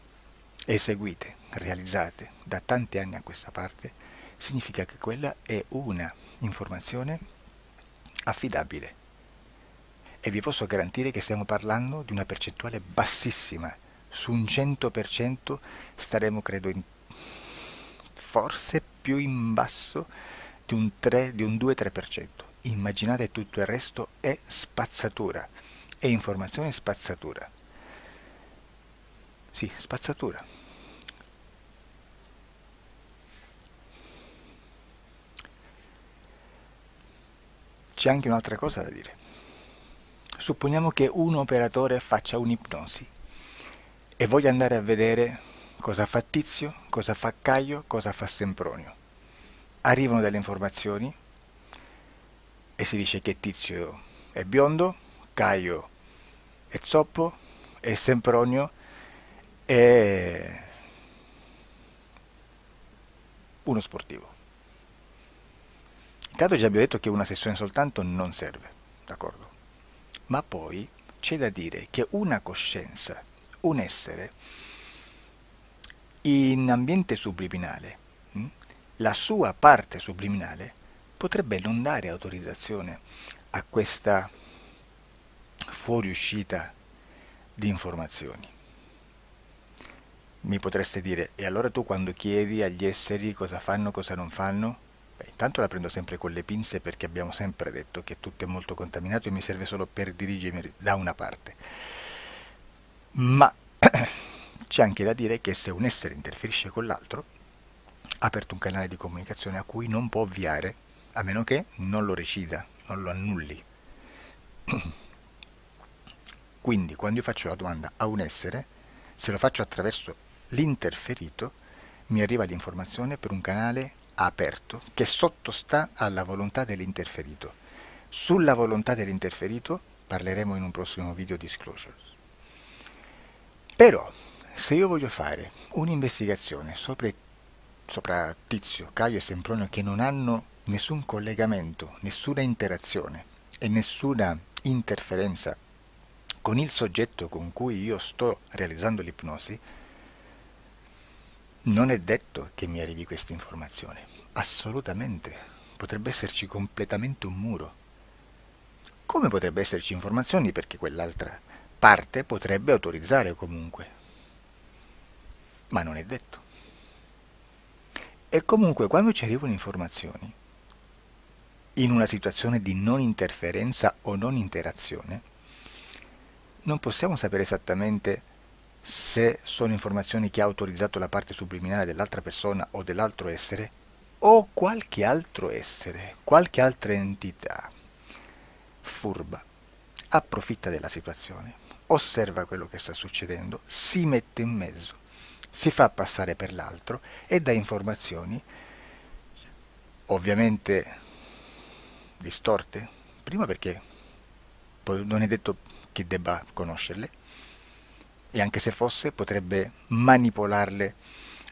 C: eseguite, realizzate da tanti anni a questa parte, significa che quella è una informazione affidabile. E vi posso garantire che stiamo parlando di una percentuale bassissima. Su un 100% staremo, credo, forse più in basso di un 2-3%. Immaginate, tutto il resto è spazzatura, è informazione spazzatura. Sì, spazzatura. C'è anche un'altra cosa da dire. Supponiamo che un operatore faccia un'ipnosi e voglia andare a vedere cosa fa Tizio, cosa fa Caio, cosa fa Sempronio. Arrivano delle informazioni e si dice che Tizio è biondo, Caio è zoppo e Sempronio è uno sportivo. Intanto già abbiamo detto che una sessione soltanto non serve, d'accordo? Ma poi c'è da dire che una coscienza, un essere, in ambiente subliminale, la sua parte subliminale potrebbe non dare autorizzazione a questa fuoriuscita di informazioni. Mi potreste dire, e allora tu quando chiedi agli esseri cosa fanno, cosa non fanno? Beh, intanto la prendo sempre con le pinze perché abbiamo sempre detto che tutto è molto contaminato e mi serve solo per dirigermi da una parte. Ma c'è anche da dire che se un essere interferisce con l'altro, ha aperto un canale di comunicazione a cui non può ovviare, a meno che non lo recida, non lo annulli. Quindi quando io faccio la domanda a un essere, se lo faccio attraverso l'interferito, mi arriva l'informazione per un canale aperto che sottostà alla volontà dell'interferito. Sulla volontà dell'interferito parleremo in un prossimo video disclosures. Però, se io voglio fare un'investigazione sopra Tizio, Caio e Sempronio che non hanno nessun collegamento, nessuna interazione e nessuna interferenza con il soggetto con cui io sto realizzando l'ipnosi, non è detto che mi arrivi questa informazione. Assolutamente. Potrebbe esserci completamente un muro. Come potrebbe esserci informazioni perché quell'altra parte potrebbe autorizzare comunque. Ma non è detto. E comunque quando ci arrivano informazioni, in una situazione di non interferenza o non interazione, non possiamo sapere esattamente se sono informazioni che ha autorizzato la parte subliminale dell'altra persona o dell'altro essere, o qualche altro essere, qualche altra entità furba, approfitta della situazione, osserva quello che sta succedendo, si mette in mezzo, si fa passare per l'altro e dà informazioni, ovviamente distorte, prima perché non è detto che debba conoscerle, e anche se fosse potrebbe manipolarle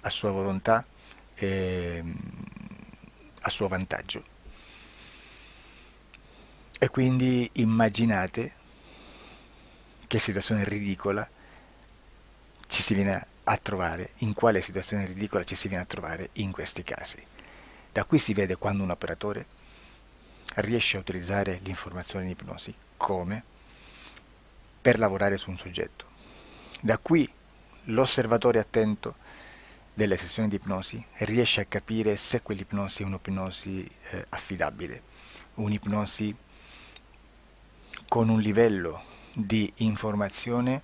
C: a sua volontà e a suo vantaggio. E quindi immaginate che situazione ridicola ci si viene a trovare, in quale situazione ridicola ci si viene a trovare in questi casi. Da qui si vede quando un operatore riesce a utilizzare l'informazione in ipnosi come per lavorare su un soggetto. Da qui l'osservatore attento delle sessioni di ipnosi riesce a capire se quell'ipnosi è un'ipnosi affidabile, un'ipnosi con un livello di informazione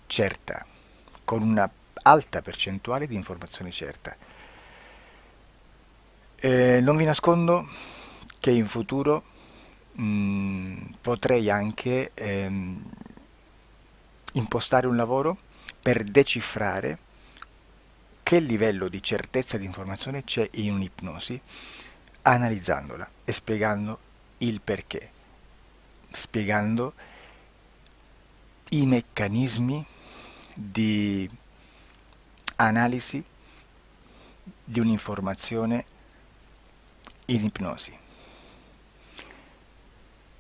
C: certa, con una alta percentuale di informazione certa. Non vi nascondo che in futuro potrei anche impostare un lavoro per decifrare che livello di certezza di informazione c'è in un'ipnosi, analizzandola e spiegando il perché, spiegando i meccanismi di analisi di un'informazione in ipnosi,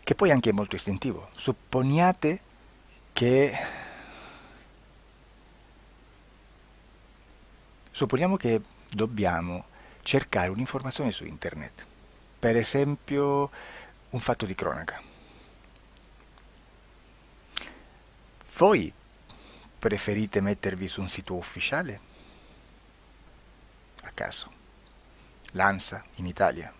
C: che poi anche è molto istintivo. Supponiamo che dobbiamo cercare un'informazione su internet, per esempio un fatto di cronaca. Voi preferite mettervi su un sito ufficiale? A caso. L'ANSA in Italia,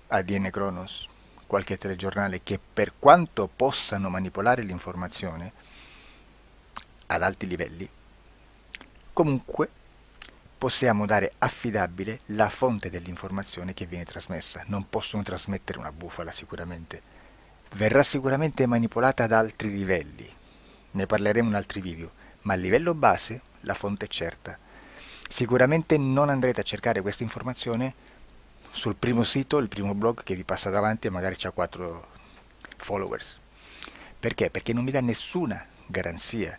C: ADN Kronos, qualche telegiornale che per quanto possano manipolare l'informazione ad alti livelli, comunque possiamo dare affidabile la fonte dell'informazione che viene trasmessa. Non possono trasmettere una bufala sicuramente. Verrà sicuramente manipolata ad altri livelli. Ne parleremo in altri video, ma a livello base la fonte è certa. Sicuramente non andrete a cercare questa informazione sul primo sito, il primo blog che vi passa davanti e magari c'ha 4 followers. Perché? Perché non vi dà nessuna garanzia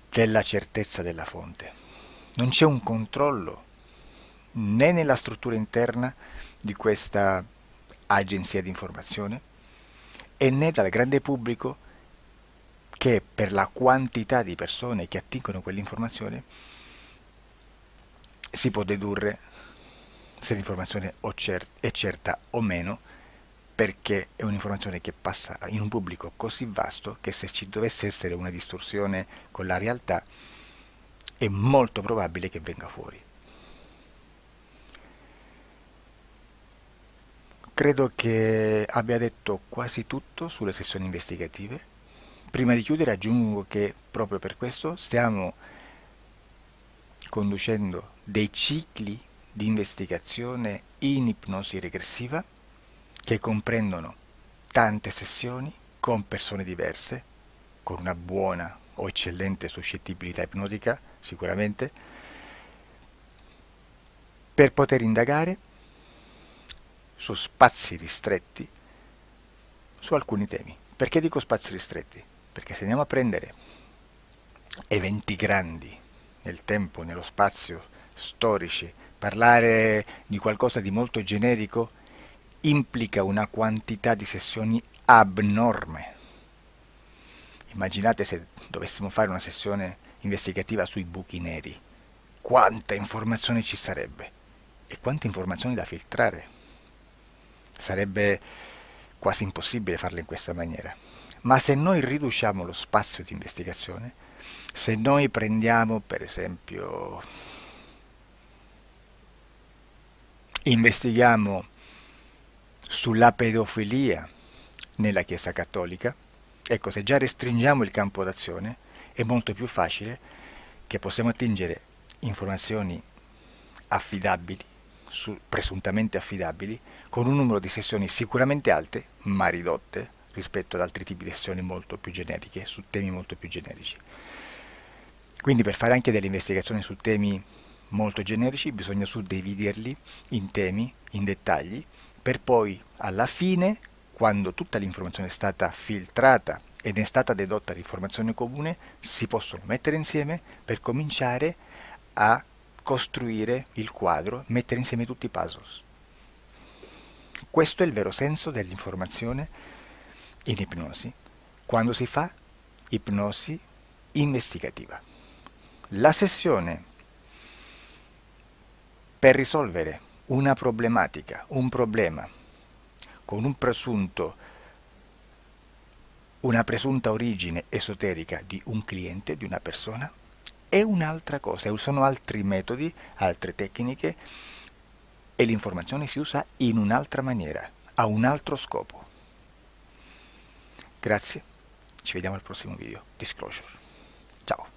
C: della certezza della fonte. Non c'è un controllo né nella struttura interna di questa agenzia di informazione e né dal grande pubblico, che per la quantità di persone che attingono quell'informazione si può dedurre se l'informazione è certa o meno, perché è un'informazione che passa in un pubblico così vasto che se ci dovesse essere una distorsione con la realtà è molto probabile che venga fuori. Credo che abbia detto quasi tutto sulle sessioni investigative. Prima di chiudere aggiungo che proprio per questo stiamo conducendo dei cicli di investigazione in ipnosi regressiva che comprendono tante sessioni con persone diverse, con una buona o eccellente suscettibilità ipnotica sicuramente, per poter indagare su spazi ristretti su alcuni temi. Perché dico spazi ristretti? Perché se andiamo a prendere eventi grandi nel tempo, nello spazio, storici, parlare di qualcosa di molto generico implica una quantità di sessioni abnorme. Immaginate se dovessimo fare una sessione investigativa sui buchi neri, quanta informazione ci sarebbe e quante informazioni da filtrare. Sarebbe quasi impossibile farlo in questa maniera. Ma se noi riduciamo lo spazio di investigazione, se noi prendiamo per esempio, investighiamo sulla pedofilia nella Chiesa Cattolica, ecco, se già restringiamo il campo d'azione è molto più facile che possiamo attingere informazioni affidabili, presuntamente affidabili, con un numero di sessioni sicuramente alte, ma ridotte rispetto ad altri tipi di sessioni molto più generiche, su temi molto più generici. Quindi per fare anche delle investigazioni su temi molto generici bisogna suddividerli in temi, in dettagli, per poi alla fine, quando tutta l'informazione è stata filtrata ed è stata dedotta l'informazione comune, si possono mettere insieme per cominciare a costruire il quadro, mettere insieme tutti i puzzles. Questo è il vero senso dell'informazione in ipnosi, quando si fa ipnosi investigativa. La sessione per risolvere una problematica, un problema, con una presunta origine esoterica di un cliente, di una persona, è un'altra cosa, sono altri metodi, altre tecniche e l'informazione si usa in un'altra maniera, ha un altro scopo. Grazie, ci vediamo al prossimo video. Disclosure. Ciao.